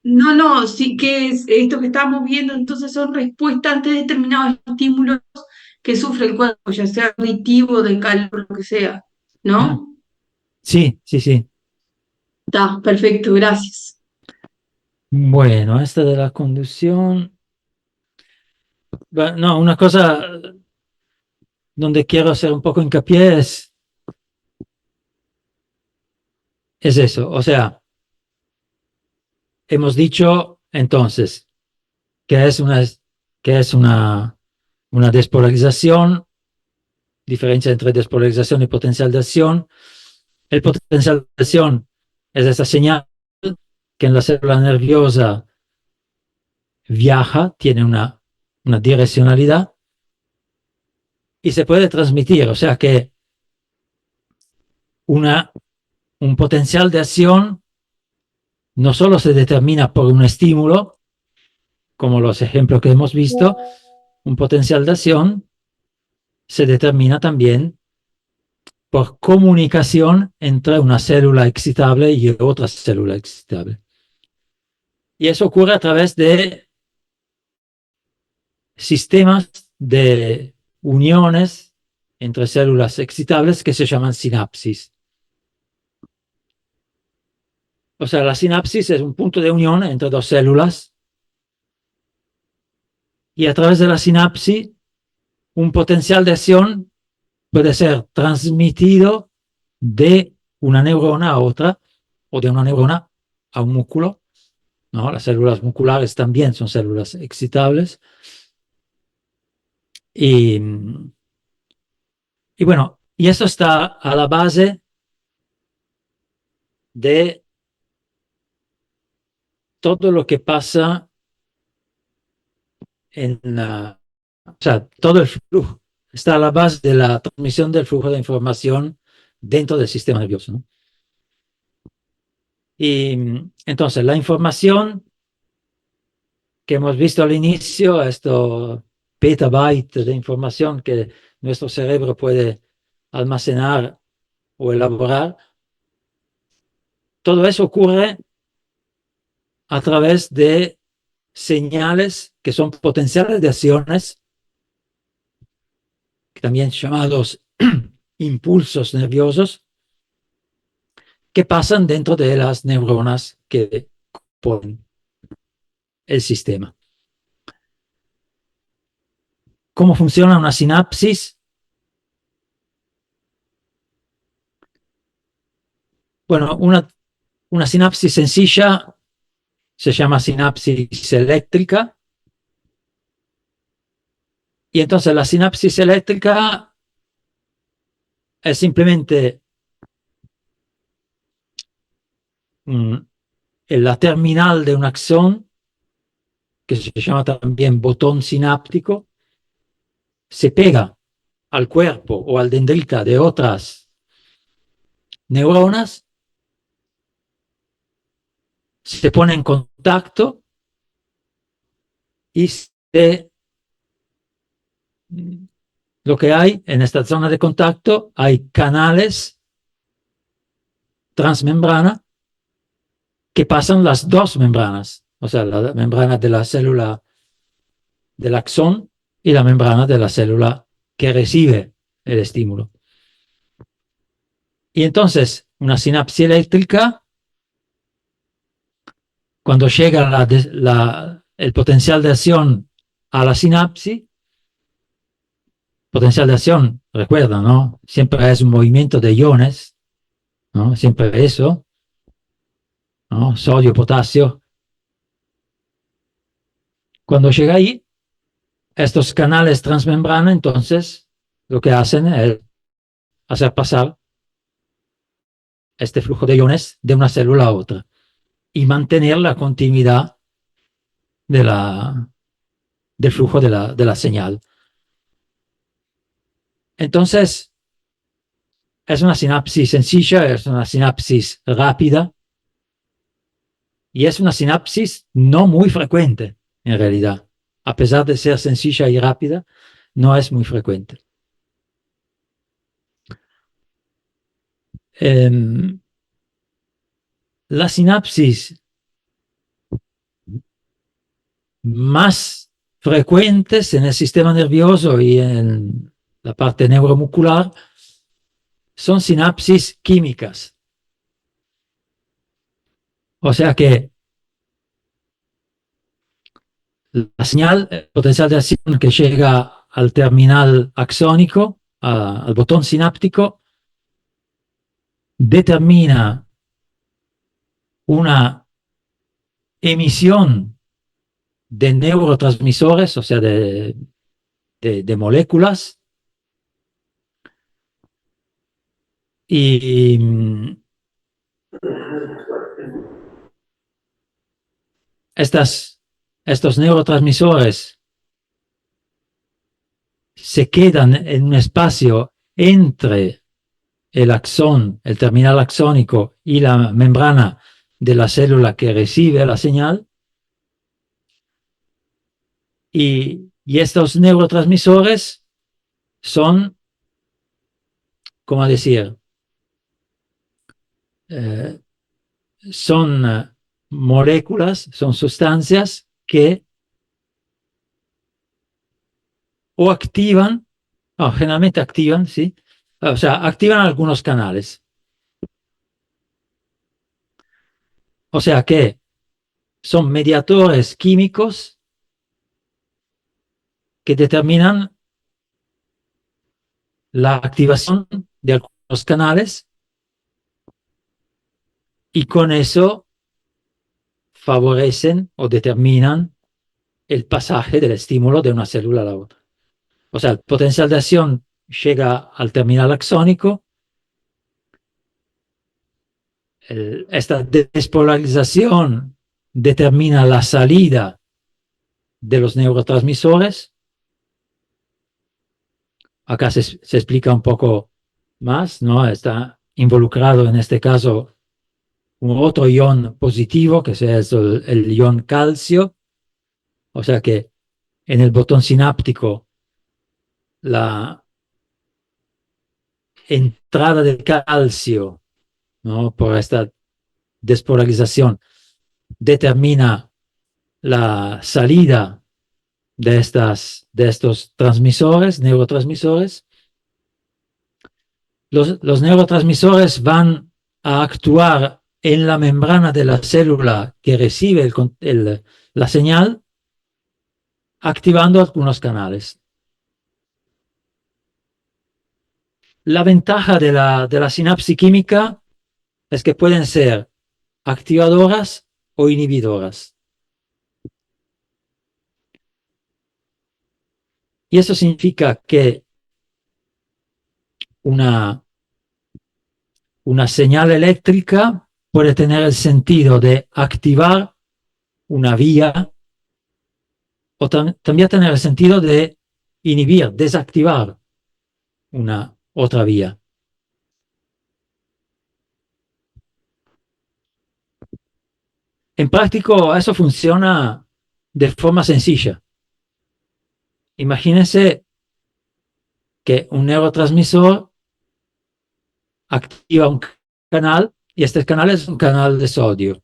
No, no, sí que esto que estamos viendo, entonces son respuestas ante determinados estímulos que sufre el cuerpo, ya sea auditivo, de calor, lo que sea, Ah, ¿no? sí, sí, sí. Está, perfecto, gracias. Bueno, esta de la conducción. No, una cosa donde quiero hacer un poco hincapié es eso. O sea, hemos dicho entonces que es una despolarización, diferencia entre despolarización y potencial de acción. El potencial de acción es esa señal que en la célula nerviosa viaja, tiene una direccionalidad y se puede transmitir. O sea que un potencial de acción no solo se determina por un estímulo, como los ejemplos que hemos visto, un potencial de acción se determina también por comunicación entre una célula excitable y otra célula excitable. Y eso ocurre a través de sistemas de uniones entre células excitables que se llaman sinapsis. O sea, la sinapsis es un punto de unión entre dos células y a través de la sinapsis un potencial de acción puede ser transmitido de una neurona a otra o de una neurona a un músculo, ¿no? Las células musculares también son células excitables. Y bueno, y eso está a la base de todo lo que pasa o sea, todo el flujo está a la base de la transmisión del flujo de información dentro del sistema nervioso, ¿no? Y entonces la información que hemos visto al inicio, esto petabytes de información que nuestro cerebro puede almacenar o elaborar, todo eso ocurre a través de señales que son potenciales de acciones, también llamados impulsos nerviosos, que pasan dentro de las neuronas que componen el sistema. ¿Cómo funciona una sinapsis? Bueno, una sinapsis sencilla se llama sinapsis eléctrica. Y entonces la sinapsis eléctrica es simplemente la terminal de un axón, que se llama también botón sináptico, se pega al cuerpo o al dendrita de otras neuronas, se pone en contacto y lo que hay en esta zona de contacto, hay canales transmembrana que pasan las dos membranas, o sea, la membrana de la célula del axón y la membrana de la célula que recibe el estímulo. Y entonces, una sinapsis eléctrica, cuando llega el potencial de acción a la sinapsis, potencial de acción, recuerda, ¿no? Siempre es un movimiento de iones, ¿no? Siempre eso, ¿no? Sodio, potasio. Cuando llega ahí, estos canales transmembrana, entonces, lo que hacen es hacer pasar este flujo de iones de una célula a otra y mantener la continuidad del flujo de la señal. Entonces, es una sinapsis sencilla, es una sinapsis rápida y es una sinapsis no muy frecuente, en realidad. A pesar de ser sencilla y rápida, no es muy frecuente. La sinapsis más frecuentes en el sistema nervioso y en la parte neuromuscular son sinapsis químicas. O sea que la señal, el potencial de acción que llega al terminal axónico, al botón sináptico, determina una emisión de neurotransmisores, o sea, de moléculas, y estos neurotransmisores se quedan en un espacio entre el axón, el terminal axónico y la membrana de la célula que recibe la señal, y estos neurotransmisores son, ¿cómo decir? Son moléculas, son sustancias que o activan, generalmente activan, ¿sí? O sea, activan algunos canales. O sea que son mediadores químicos que determinan la activación de algunos canales y con eso favorecen o determinan el pasaje del estímulo de una célula a la otra. O sea, el potencial de acción llega al terminal axónico, esta despolarización determina la salida de los neurotransmisores. Acá se explica un poco más, ¿no? Está involucrado en este caso un otro ion positivo, que es el ion calcio, o sea que en el botón sináptico la entrada del calcio, ¿no? Por esta despolarización determina la salida de estos transmisores, neurotransmisores. Los neurotransmisores van a actuar en la membrana de la célula que recibe la señal, activando algunos canales. La ventaja de la sinapsis química es que pueden ser activadoras o inhibidoras. Y eso significa que una señal eléctrica puede tener el sentido de activar una vía o también tener el sentido de inhibir, desactivar una otra vía. En práctico, eso funciona de forma sencilla. Imagínense que un neurotransmisor activa un canal y este canal es un canal de sodio.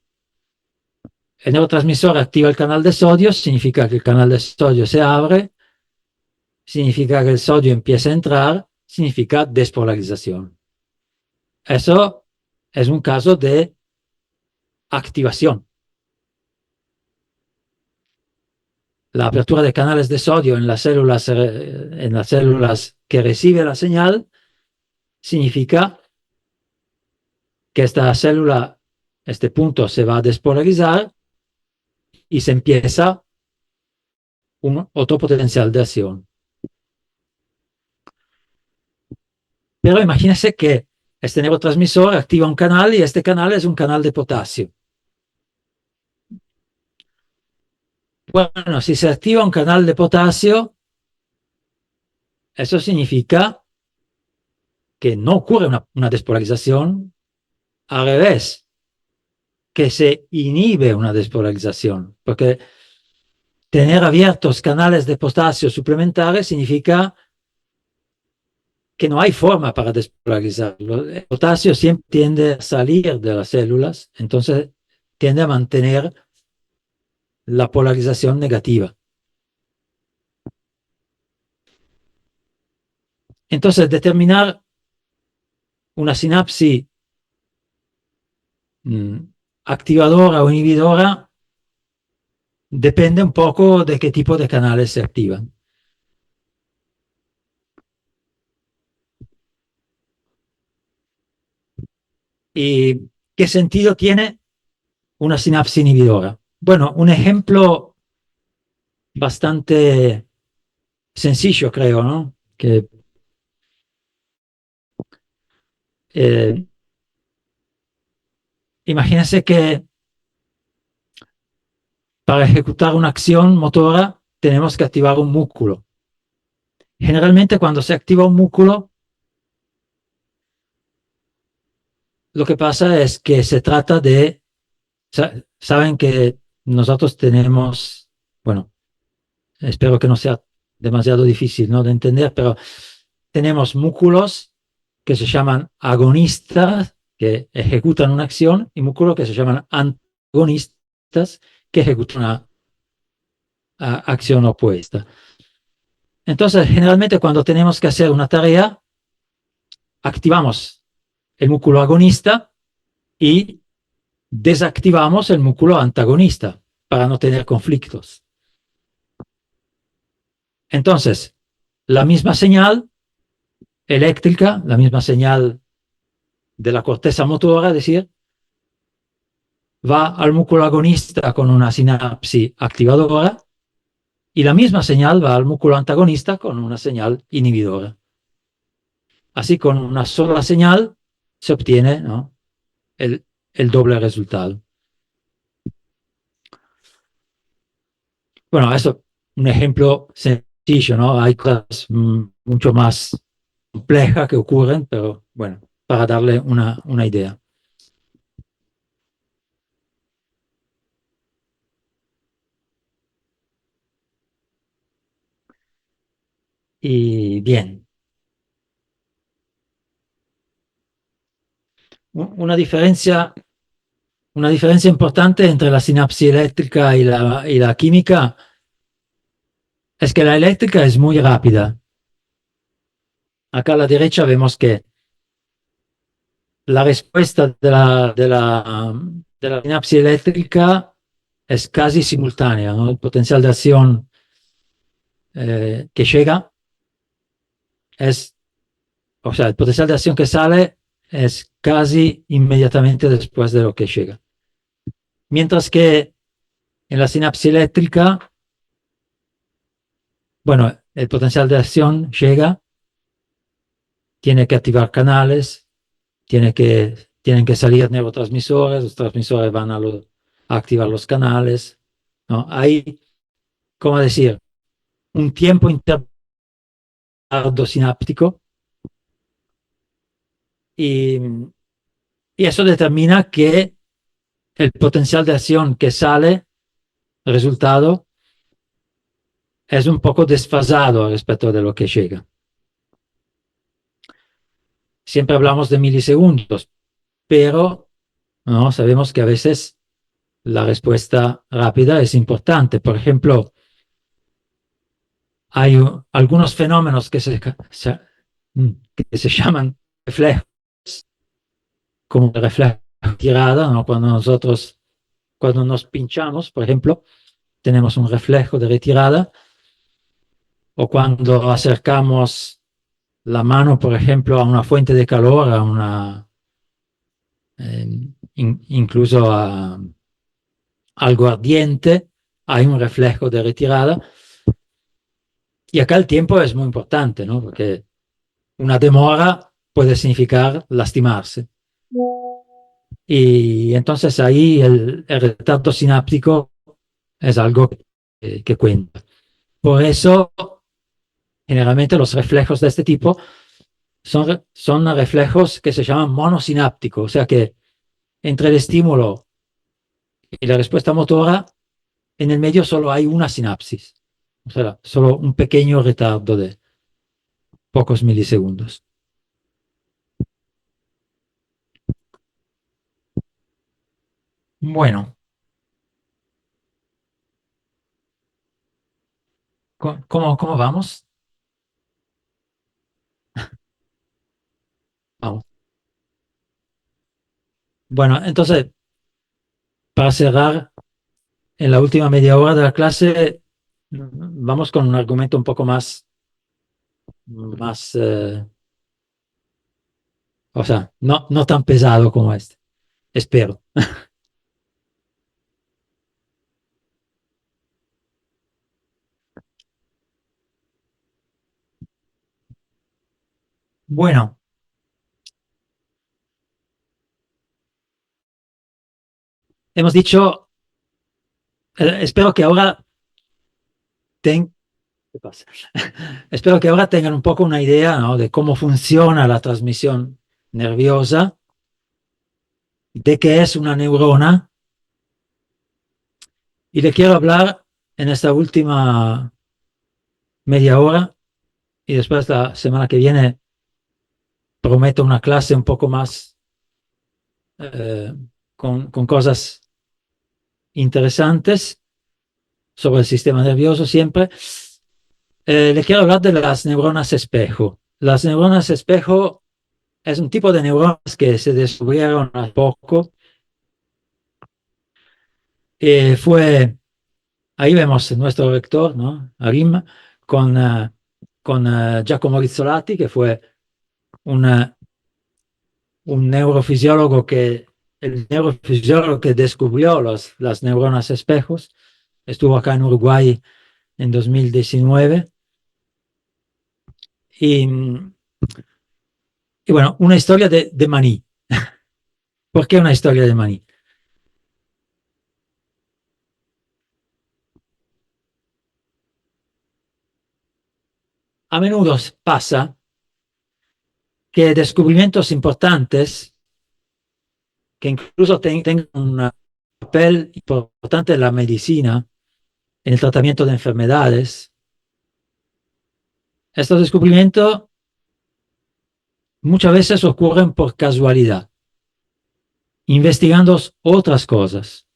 El neurotransmisor activa el canal de sodio, significa que el canal de sodio se abre, significa que el sodio empieza a entrar, significa despolarización. Eso es un caso de activación. La apertura de canales de sodio en las células que recibe la señal significa que esta célula, este punto se va a despolarizar y se empieza un otro potencial de acción. Pero imagínense que este neurotransmisor activa un canal y este canal es un canal de potasio. Bueno, si se activa un canal de potasio, eso significa que no ocurre una despolarización, al revés, que se inhibe una despolarización, porque tener abiertos canales de potasio suplementares significa que no hay forma para despolarizarlo. El potasio siempre tiende a salir de las células, entonces tiende a mantener la polarización negativa. Entonces, determinar una sinapsis activadora o inhibidora depende un poco de qué tipo de canales se activan. ¿Y qué sentido tiene una sinapsis inhibidora? Bueno, un ejemplo bastante sencillo, creo, ¿no? Que imagínense que para ejecutar una acción motora tenemos que activar un músculo. Generalmente cuando se activa un músculo, lo que pasa es que se trata de, saben que nosotros tenemos, bueno, espero que no sea demasiado difícil, ¿no?, de entender, pero tenemos músculos que se llaman agonistas, que ejecutan una acción, y músculos que se llaman antagonistas, que ejecutan una acción opuesta. Entonces, generalmente cuando tenemos que hacer una tarea, activamos el músculo agonista y desactivamos el músculo antagonista para no tener conflictos. Entonces, la misma señal eléctrica, la misma señal de la corteza motora, es decir, va al músculo agonista con una sinapsis activadora y la misma señal va al músculo antagonista con una señal inhibidora. Así, con una sola señal se obtiene, ¿no?, el doble resultado. Bueno, eso un ejemplo sencillo, ¿no? Hay cosas mucho más complejas que ocurren, pero bueno, para darle una idea. Y bien, una diferencia importante entre la sinapsis eléctrica y la química es que la eléctrica es muy rápida. Acá a la derecha vemos que la respuesta de la sinapsis eléctrica es casi simultánea, ¿no? El potencial de acción que llega o sea, el potencial de acción que sale es casi inmediatamente después de lo que llega. Mientras que en la sinapsis eléctrica, bueno, el potencial de acción llega, tiene que activar canales, tienen que salir neurotransmisores, los transmisores van a activar los canales, ¿no? Hay, ¿cómo decir? Un tiempo intervalo sináptico y, y eso determina que el potencial de acción que sale, el resultado, es un poco desfasado respecto de lo que llega. Siempre hablamos de milisegundos, pero no sabemos que a veces la respuesta rápida es importante. Por ejemplo, hay algunos fenómenos que se llaman reflejos, como el reflejo de tirada, ¿no? Cuando nos pinchamos, por ejemplo, tenemos un reflejo de retirada, o cuando acercamos la mano, por ejemplo, a una fuente de calor, incluso a algo ardiente, hay un reflejo de retirada. Y acá el tiempo es muy importante, ¿no? Porque una demora puede significar lastimarse. Y entonces ahí el retardo sináptico es algo que cuenta. Por eso, generalmente los reflejos de este tipo son reflejos que se llaman monosinápticos, o sea que entre el estímulo y la respuesta motora, en el medio solo hay una sinapsis, o sea, solo un pequeño retardo de pocos milisegundos. Bueno, ¿cómo vamos? Vamos. Bueno, entonces, para cerrar, en la última media hora de la clase, vamos con un argumento un poco más o sea, no tan pesado como este, espero. Bueno, hemos dicho, espero que ahora ¿qué pasa? Espero que ahora tengan un poco una idea, ¿no? De cómo funciona la transmisión nerviosa, de qué es una neurona, y le quiero hablar en esta última media hora, y después la semana que viene prometo una clase un poco más con cosas interesantes sobre el sistema nervioso siempre. Le quiero hablar de las neuronas espejo. Las neuronas espejo es un tipo de neuronas que se descubrieron hace poco. Ahí vemos nuestro rector, ¿no? Arim, con Giacomo Rizzolatti, que fue un neurofisiólogo el neurofisiólogo que descubrió las neuronas espejos. Estuvo acá en Uruguay en 2019. Y bueno, una historia de maní. ¿Por qué una historia de maní? a menudo pasa que descubrimientos importantes, que incluso tengan un papel importante en la medicina, en el tratamiento de enfermedades, estos descubrimientos muchas veces ocurren por casualidad, investigando otras cosas,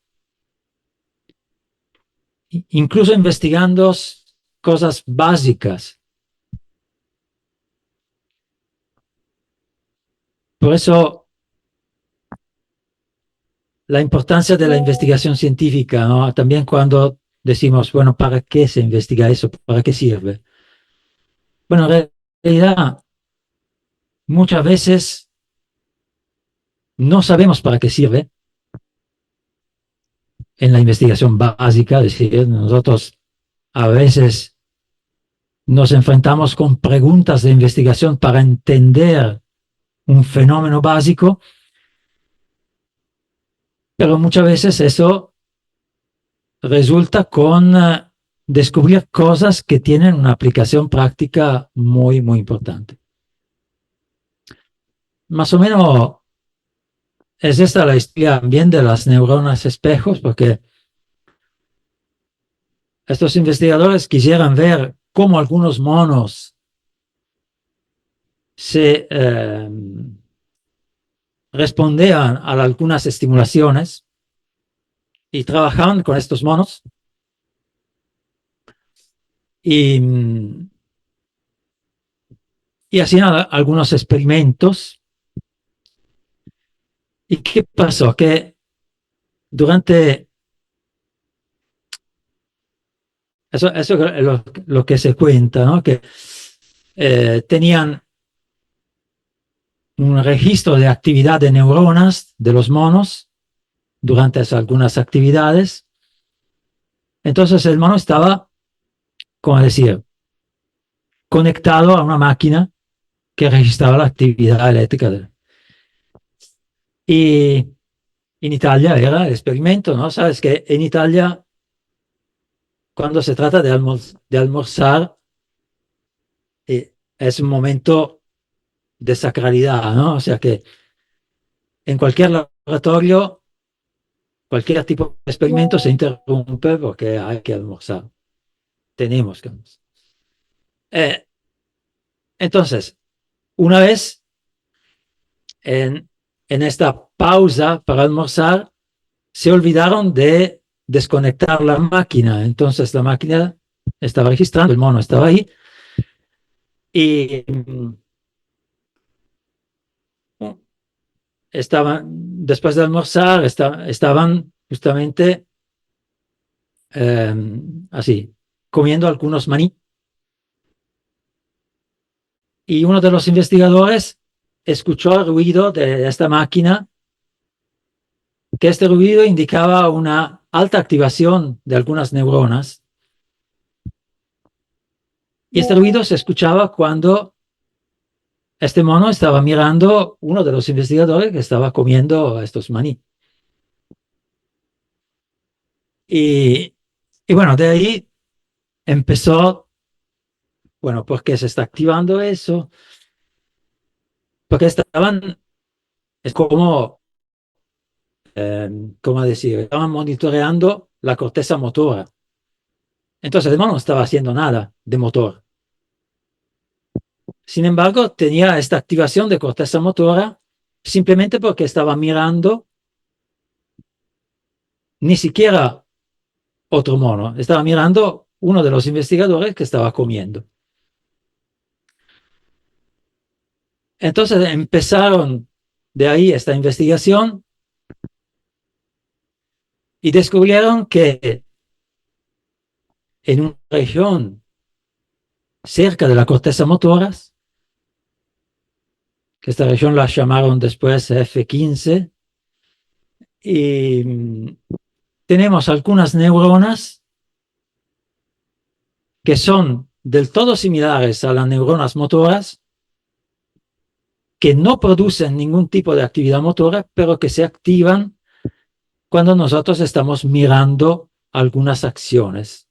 incluso investigando cosas básicas. Por eso la importancia de la investigación científica, ¿no? También cuando decimos, bueno, ¿para qué se investiga eso? ¿Para qué sirve? Bueno, en realidad, muchas veces no sabemos para qué sirve en la investigación básica, es decir, nosotros a veces nos enfrentamos con preguntas de investigación para entender un fenómeno básico, pero muchas veces eso resulta con descubrir cosas que tienen una aplicación práctica muy, muy importante. Más o menos es esta la historia también de las neuronas espejos, porque estos investigadores quisieran ver cómo algunos monos se respondían a algunas estimulaciones y trabajaban con estos monos y hacían algunos experimentos. ¿Y qué pasó? Que durante eso es lo que se cuenta, ¿no? Que tenían un registro de actividad de neuronas de los monos durante algunas actividades. Entonces el mono estaba, como decir, conectado a una máquina que registraba la actividad eléctrica. Y en Italia era el experimento, ¿no? Sabes que en Italia, cuando se trata de almorzar, es un momento de sacralidad, ¿no? O sea que en cualquier laboratorio, cualquier tipo de experimento se interrumpe porque hay que almorzar. Tenemos que almorzar. Entonces, una vez en esta pausa para almorzar, se olvidaron de desconectar la máquina. Entonces la máquina estaba registrando, el mono estaba ahí y estaban, después de almorzar, estaban justamente así, comiendo algunos maní. Y uno de los investigadores escuchó el ruido de esta máquina, que este ruido indicaba una alta activación de algunas neuronas. Y este ruido se escuchaba cuando este mono estaba mirando uno de los investigadores que estaba comiendo estos maní. Y bueno, de ahí empezó, bueno, ¿por qué se está activando eso? Porque es ¿cómo decir? Estaban monitoreando la corteza motora. Entonces el mono no estaba haciendo nada de motor. Sin embargo, tenía esta activación de corteza motora simplemente porque estaba mirando ni siquiera otro mono, estaba mirando uno de los investigadores que estaba comiendo. Entonces empezaron de ahí esta investigación y descubrieron que en una región cerca de la corteza motora, que esta región la llamaron después F15, y tenemos algunas neuronas que son del todo similares a las neuronas motoras, que no producen ningún tipo de actividad motora, pero que se activan cuando nosotros estamos mirando algunas acciones.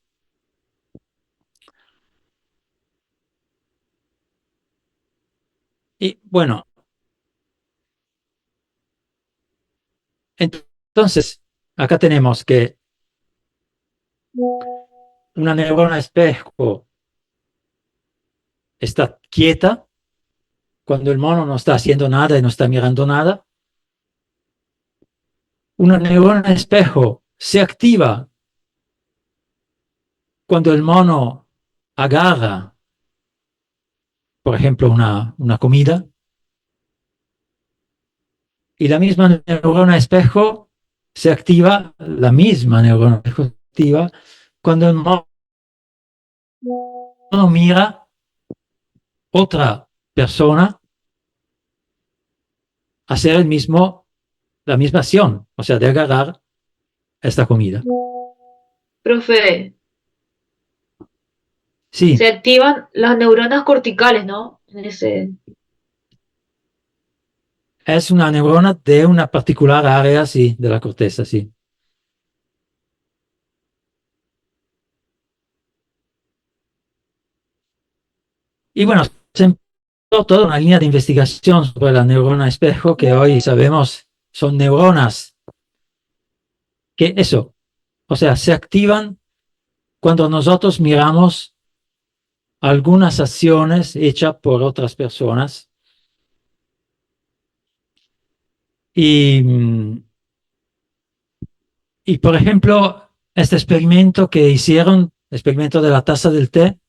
Y bueno, entonces, acá tenemos que una neurona espejo está quieta cuando el mono no está haciendo nada y no está mirando nada. Una neurona espejo se activa cuando el mono agarra, por ejemplo, una comida. Y la misma neurona espejo se activa, la misma neurona espejo se activa cuando el mono mira otra persona hacer la misma acción, o sea, de agarrar esta comida. Profe, Sí, se activan las neuronas corticales, ¿no? En ese... es una neurona de una particular área, sí, de la corteza, sí. Y bueno, se empezó toda una línea de investigación sobre la neurona espejo que hoy sabemos son neuronas que eso, o sea, se activan cuando nosotros miramos algunas acciones hechas por otras personas y, y por ejemplo, este experimento que hicieron, experimento de la taza del té,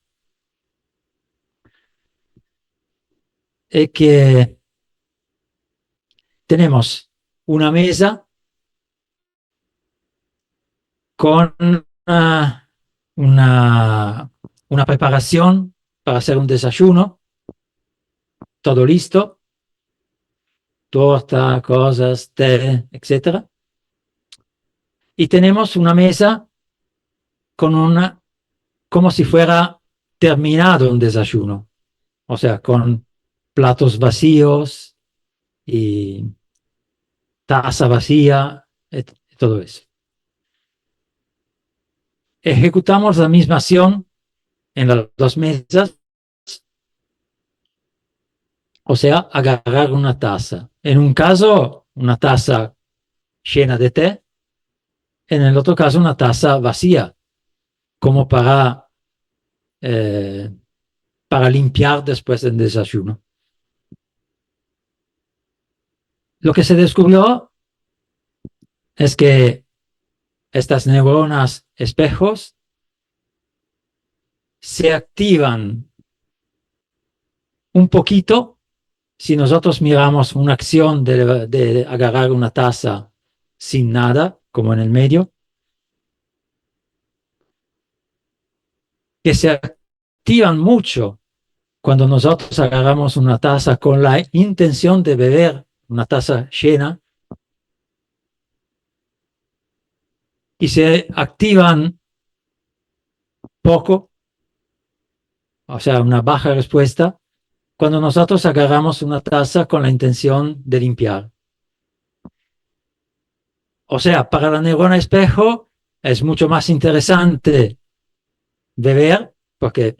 es que tenemos una mesa con una preparación para hacer un desayuno, todo listo, torta, cosas, té, etc. Y tenemos una mesa con como si fuera terminado un desayuno, o sea, con platos vacíos y taza vacía, todo eso. Ejecutamos la misma acción en las dos mesas, o sea, agarrar una taza. En un caso, una taza llena de té, en el otro caso, una taza vacía, como para limpiar después del desayuno. Lo que se descubrió es que estas neuronas espejos se activan un poquito si nosotros miramos una acción de agarrar una taza sin nada, como en el medio, que se activan mucho cuando nosotros agarramos una taza con la intención de beber una taza llena, y se activan poco, o sea, una baja respuesta, cuando nosotros agarramos una taza con la intención de limpiar. O sea, para la neurona espejo es mucho más interesante beber, porque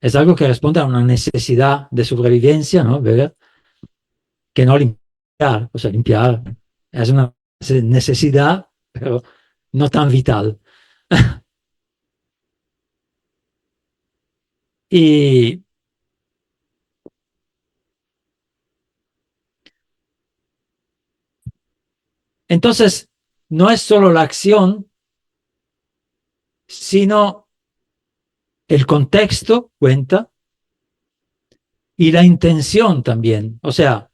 es algo que responde a una necesidad de sobrevivencia, ¿no? Beber, que no limpiar. O sea, limpiar es una necesidad, pero no tan vital. Y entonces, no es solo la acción, sino el contexto cuenta y la intención también. O sea,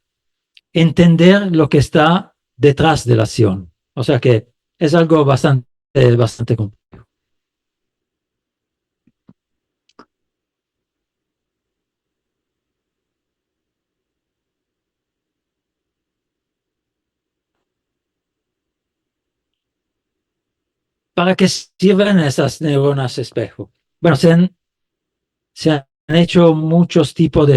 entender lo que está detrás de la acción. O sea que es algo bastante complejo. ¿Para qué sirven esas neuronas espejo? Bueno, se han hecho muchos tipos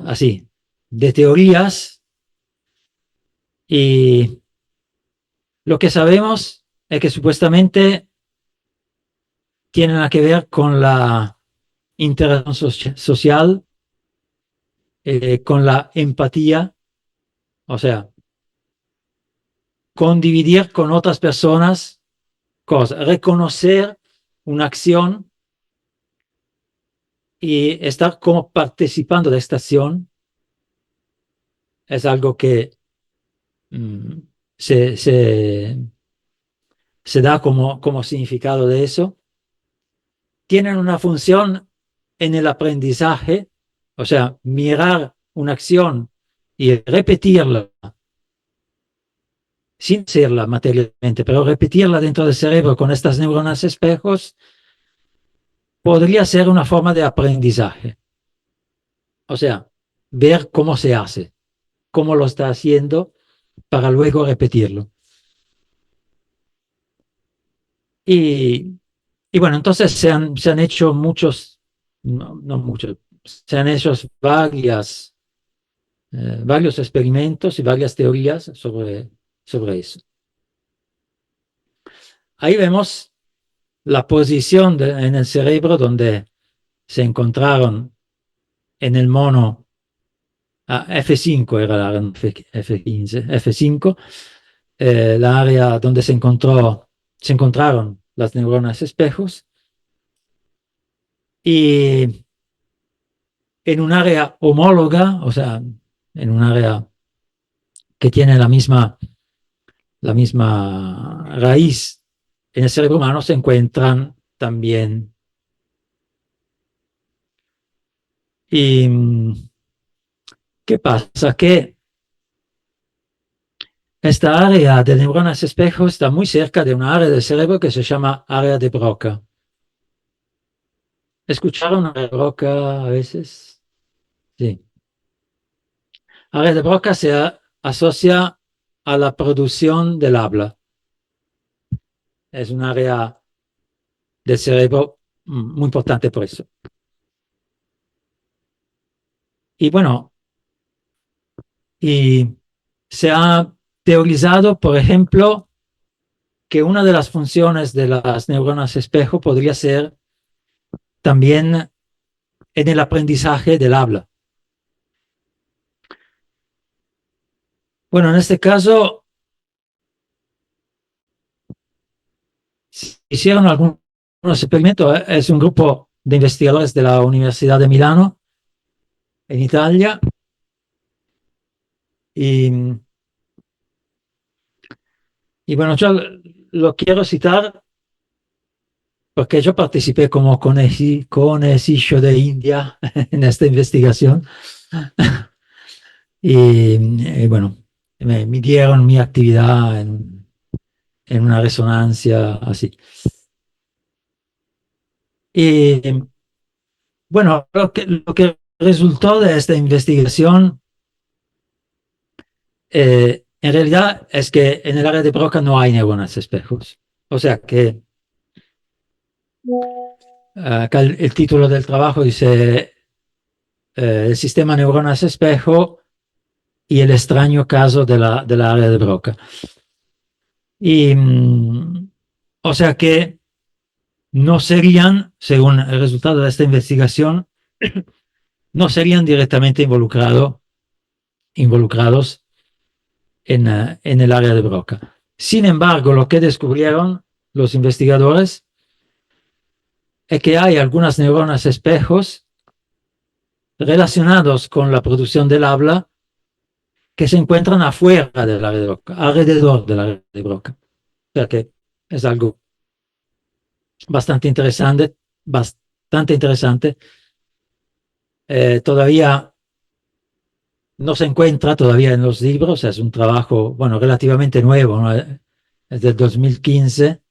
así, de teorías, y lo que sabemos es que supuestamente tienen que ver con interacción social, con la empatía, o sea, condividir con otras personas cosas, reconocer una acción y estar como participando de esta acción es algo que mm, se, se, se da como significado de eso. Tienen una función en el aprendizaje, o sea, mirar una acción y repetirla sin hacerla materialmente, pero repetirla dentro del cerebro con estas neuronas espejos podría ser una forma de aprendizaje. O sea, ver cómo se hace, cómo lo está haciendo para luego repetirlo. Y, y bueno, entonces se han hecho muchos, no muchos, se han hecho varios experimentos y varias teorías sobre eso. Ahí vemos la posición en el cerebro donde se encontraron en el mono F5, era la F15, F5, la área donde se encontraron las neuronas espejos, y en un área homóloga, o sea, en un área que tiene la misma raíz en el cerebro humano, se encuentran también. ¿Y qué pasa? Que esta área de neuronas espejos está muy cerca de una área del cerebro que se llama área de Broca. ¿Escucharon área de Broca a veces? Sí. Área de Broca se asocia a la producción del habla. Es un área del cerebro muy importante por eso. Y bueno, y se ha teorizado, por ejemplo, que una de las funciones de las neuronas espejo podría ser también en el aprendizaje del habla. Bueno, en este caso hicieron algunos experimentos. Es un grupo de investigadores de la Universidad de Milano, en Italia, y bueno, yo lo quiero citar porque yo participé como conejillo de India en esta investigación. Y bueno, me midieron mi actividad en una resonancia así. Y bueno, lo que resultó de esta investigación, en realidad es que en el área de Broca no hay neuronas espejos. O sea que acá el título del trabajo dice el sistema neuronas espejo y el extraño caso de la área de Broca. Y o sea que no serían, según el resultado de esta investigación, no serían directamente involucrados en el área de Broca. Sin embargo, lo que descubrieron los investigadores es que hay algunas neuronas espejos relacionados con la producción del habla que se encuentran afuera del área de Broca, alrededor del área de Broca. O sea que es algo bastante interesante, todavía no se encuentra todavía en los libros, es un trabajo, bueno, relativamente nuevo, ¿no? Es del 2015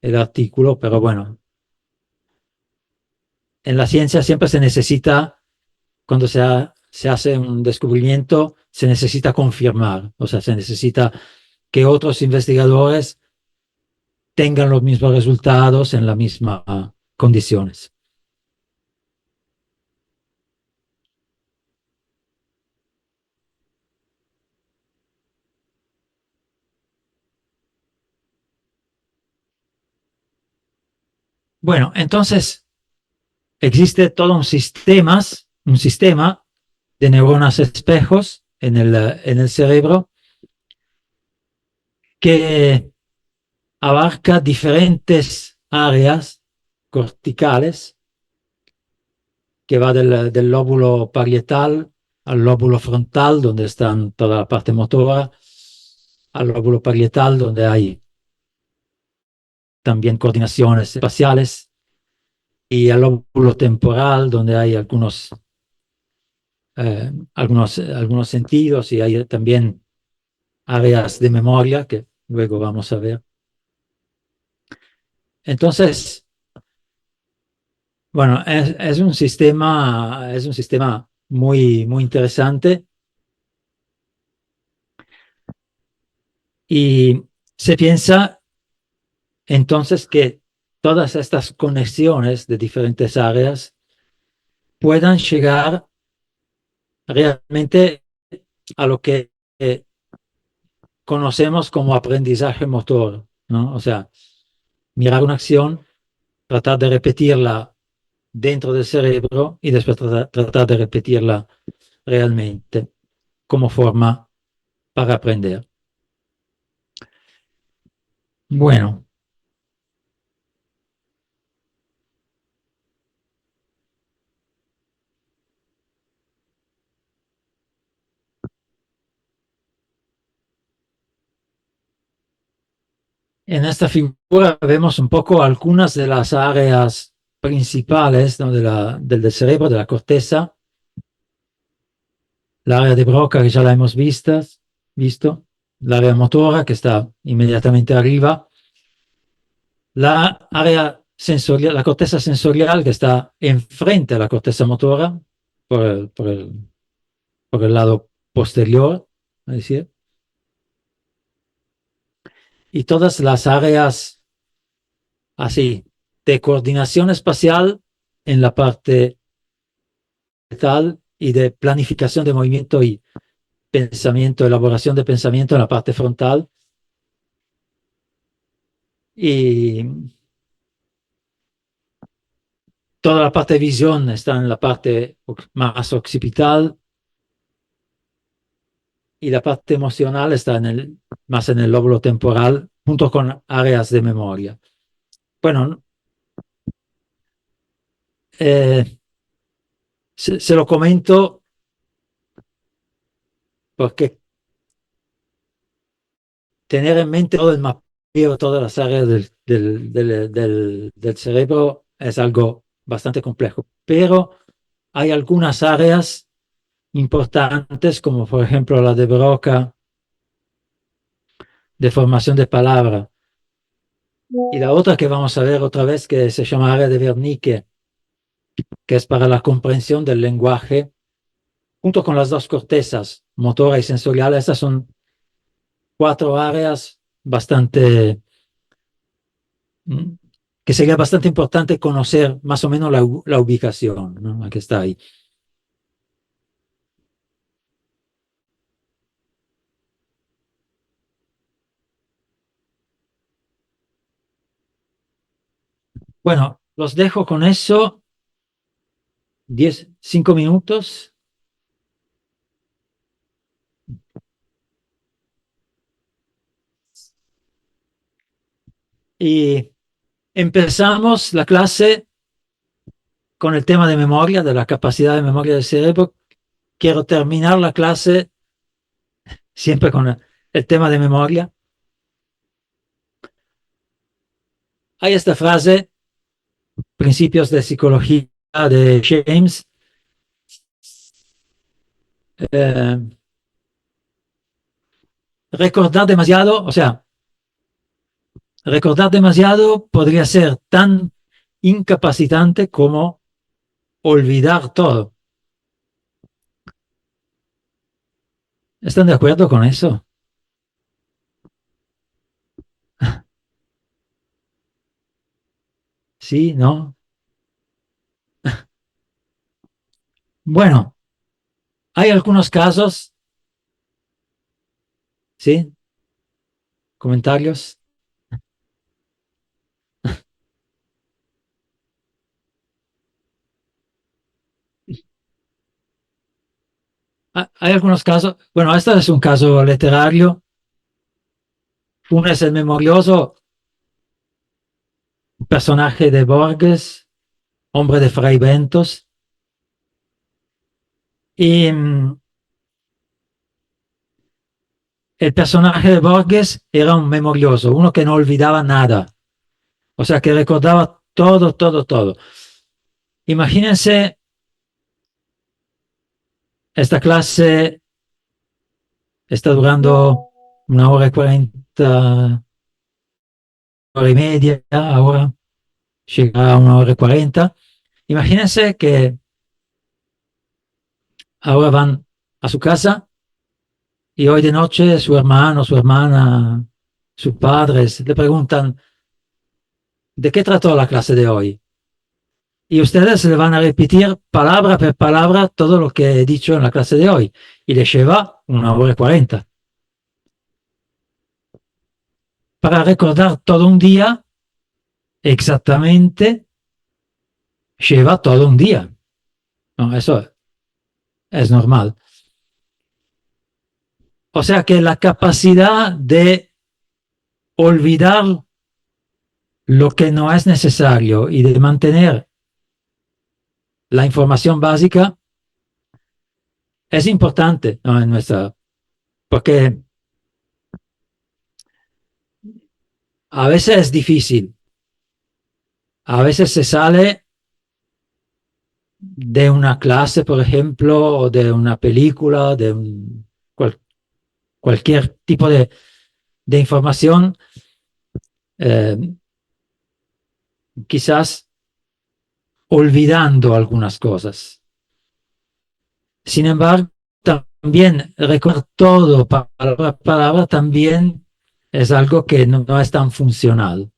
el artículo, pero bueno, en la ciencia siempre se necesita, cuando se hace un descubrimiento, se necesita confirmar, o sea, se necesita que otros investigadores tengan los mismos resultados en las mismas condiciones. Bueno, entonces, existe todo un sistema de neuronas espejos en el cerebro que abarca diferentes áreas corticales, que va del lóbulo parietal al lóbulo frontal, donde está toda la parte motora, al lóbulo parietal, donde hay también coordinaciones espaciales, y al lóbulo temporal, donde hay algunos sentidos, y hay también áreas de memoria que luego vamos a ver. Entonces, bueno, es un sistema muy, muy interesante, y se piensa entonces que todas estas conexiones de diferentes áreas puedan llegar realmente a lo que conocemos como aprendizaje motor, ¿no? O sea, mirar una acción, tratar de repetirla dentro del cerebro y después tratar de repetirla realmente como forma para aprender. Bueno, en esta figura vemos un poco algunas de las áreas principales, ¿no? del cerebro, de la corteza. La área de Broca, que ya la hemos visto, la área motora, que está inmediatamente arriba, la área sensorial, la corteza sensorial, que está enfrente a la corteza motora, por el lado posterior, es decir, y todas las áreas así de coordinación espacial en la parte tal y de planificación de movimiento y pensamiento, elaboración de pensamiento en la parte frontal, y toda la parte de visión está en la parte más occipital, y la parte emocional está más en el lóbulo temporal, junto con áreas de memoria. Bueno, se lo comento porque tener en mente todo el mapeo, todas las áreas del cerebro es algo bastante complejo, pero hay algunas áreas importantes, como por ejemplo la de Broca, de formación de palabra, y la otra que vamos a ver otra vez, que se llama área de Wernicke, que es para la comprensión del lenguaje, junto con las dos cortezas, motora y sensorial. Estas son 4 áreas bastante, que sería bastante importante conocer más o menos la ubicación, ¿no? Que está ahí. Bueno, los dejo con eso, 5 minutos. Y empezamos la clase con el tema de memoria, de la capacidad de memoria del cerebro. Quiero terminar la clase siempre con el tema de memoria. Hay esta frase, Principios de Psicología de James. Recordar demasiado, o sea, recordar demasiado podría ser tan incapacitante como olvidar todo. ¿Están de acuerdo con eso? ¿Sí? ¿No? Bueno, hay algunos casos, ¿sí? ¿Comentarios? Hay algunos casos, bueno, este es un caso literario. Funes el Memorioso, personaje de Borges, hombre de Fray Bentos. Y el personaje de Borges era un memorioso, uno que no olvidaba nada. O sea, que recordaba todo, todo, todo. Imagínense, esta clase está durando 1 hora y 40, 1 hora y media, ahora llega a 1 hora y 40. Imagínense que ahora van a su casa y hoy de noche su hermano, su hermana, sus padres le preguntan, ¿de qué trató la clase de hoy? Y ustedes le van a repetir palabra por palabra todo lo que he dicho en la clase de hoy. Y le lleva 1 hora y 40. Para recordar todo un día, exactamente, lleva todo un día. No, eso es normal. O sea que la capacidad de olvidar lo que no es necesario y de mantener la información básica es importante, ¿no? Porque a veces es difícil, a veces se sale de una clase, por ejemplo, o de una película, de cualquier tipo de información, eh, quizás olvidando algunas cosas. Sin embargo, también recordar todo palabra a palabra también es algo que no es tan funcional.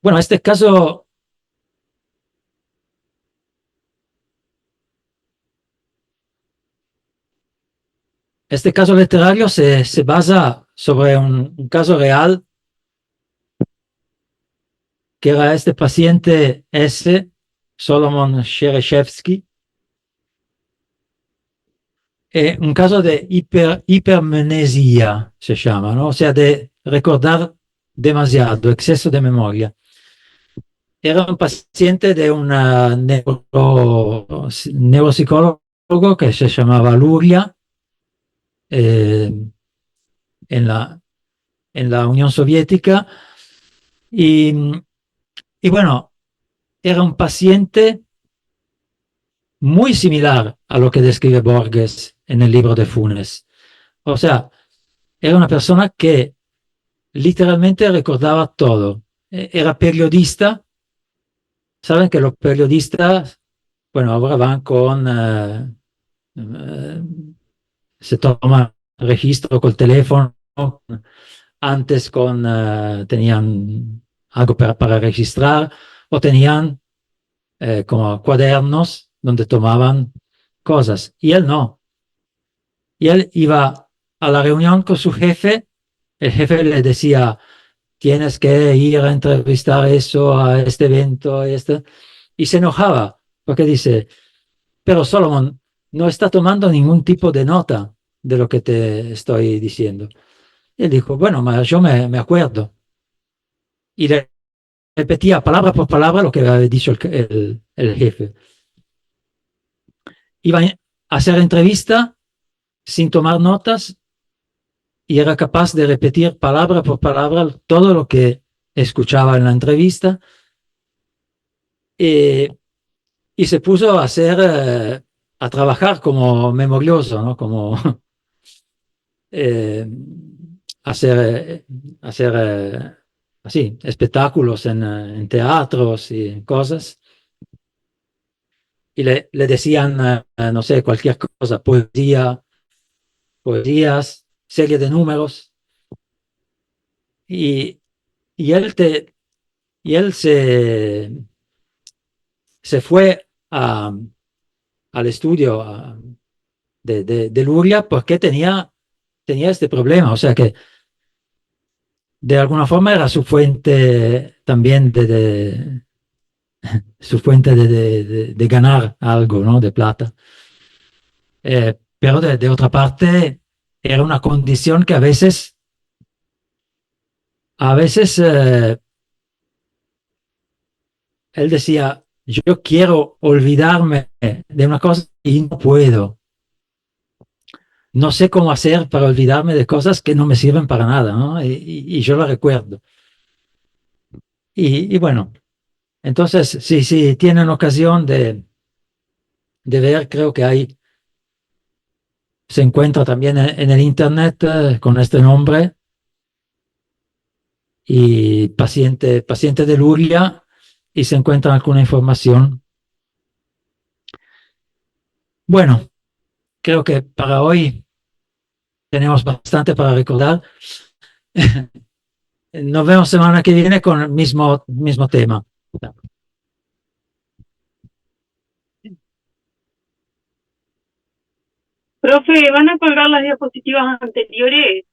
Bueno, este caso literario se basa sobre un caso real, que era este paciente S, Solomon Shereshevsky, un caso de hipermnesia, se llama, ¿no? O sea, de recordar demasiado, exceso de memoria. Era un paciente de un neuropsicólogo que se llamaba Luria, en la Unión Soviética, y bueno, era un paciente muy similar a lo que describe Borges en el libro de Funes. O sea, era una persona que literalmente recordaba todo. Era periodista. Saben que los periodistas, bueno, ahora van se toma registro con el teléfono. Antes tenían algo para registrar, o tenían como cuadernos donde tomaban cosas. Y él no. Y él iba a la reunión con su jefe. El jefe le decía, tienes que ir a entrevistar eso, a este evento, y se enojaba, porque dice, pero Solomon no está tomando ningún tipo de nota de lo que te estoy diciendo. Y él dijo, bueno, yo me acuerdo. Y le repetía palabra por palabra lo que había dicho el jefe. Iba a hacer entrevista sin tomar notas y era capaz de repetir palabra por palabra todo lo que escuchaba en la entrevista, y se puso a trabajar como memorioso, ¿no? Como hacer así, espectáculos en teatros y cosas. Y le decían, no sé, cualquier cosa, poesías, serie de números. Y, y él, y él se fue al estudio de Luria porque tenía este problema. O sea que de alguna forma era su fuente también su fuente de ganar algo, ¿no? De plata. pero de otra parte era una condición que a veces él decía, yo quiero olvidarme de una cosa y no puedo. No sé cómo hacer para olvidarme de cosas que no me sirven para nada, ¿no? Y yo lo recuerdo. Y bueno, entonces, si tienen ocasión de ver, creo que se encuentra también en el internet con este nombre y paciente de Luria y se encuentra alguna información. Bueno, creo que para hoy tenemos bastante para recordar. Nos vemos semana que viene con el mismo tema. Profe, ¿van a colgar las diapositivas anteriores?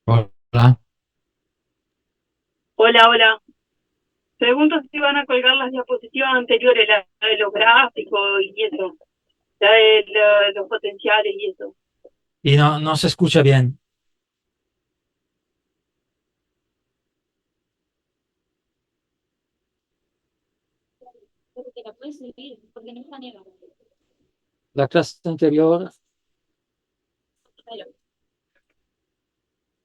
Hola. Hola, hola. Pregunto si van a colgar las diapositivas anteriores, la de los gráficos y eso, la de los potenciales y eso. Y no se escucha bien. Porque la puedes subir, porque no es manera. La clase anterior. Claro.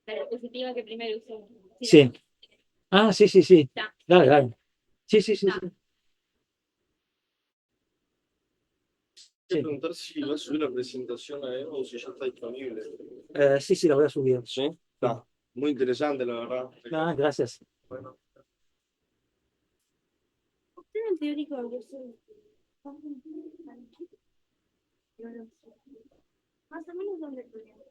La diapositiva que primero usé. Sí. Ah, sí, sí, sí. Ya. Dale, dale. Sí, sí, sí, Ya. sí. Quiero preguntar si va a subir la presentación a él o si ya está disponible. Sí, sí, la voy a subir. Sí, está. Muy interesante, la verdad. Ah, gracias. Bueno. Usted en teórico, yo soy. Más o menos donde estudiamos.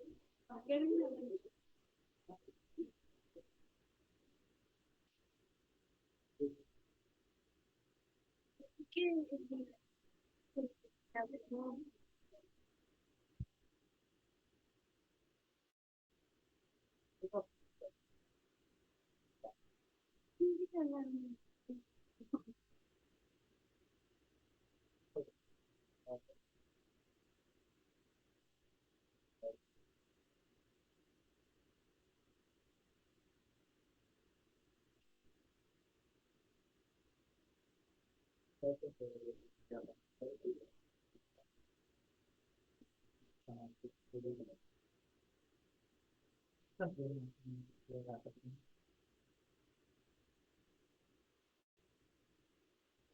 ¿Qué?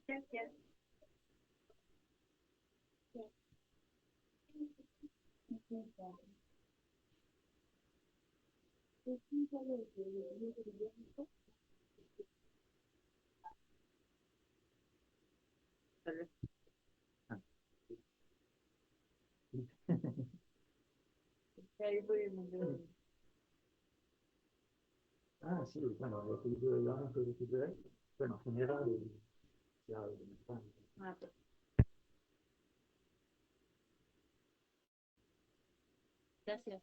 Gracias. Ah, sí, bueno, lo que yo llamo que bueno, general, ya, Gracias.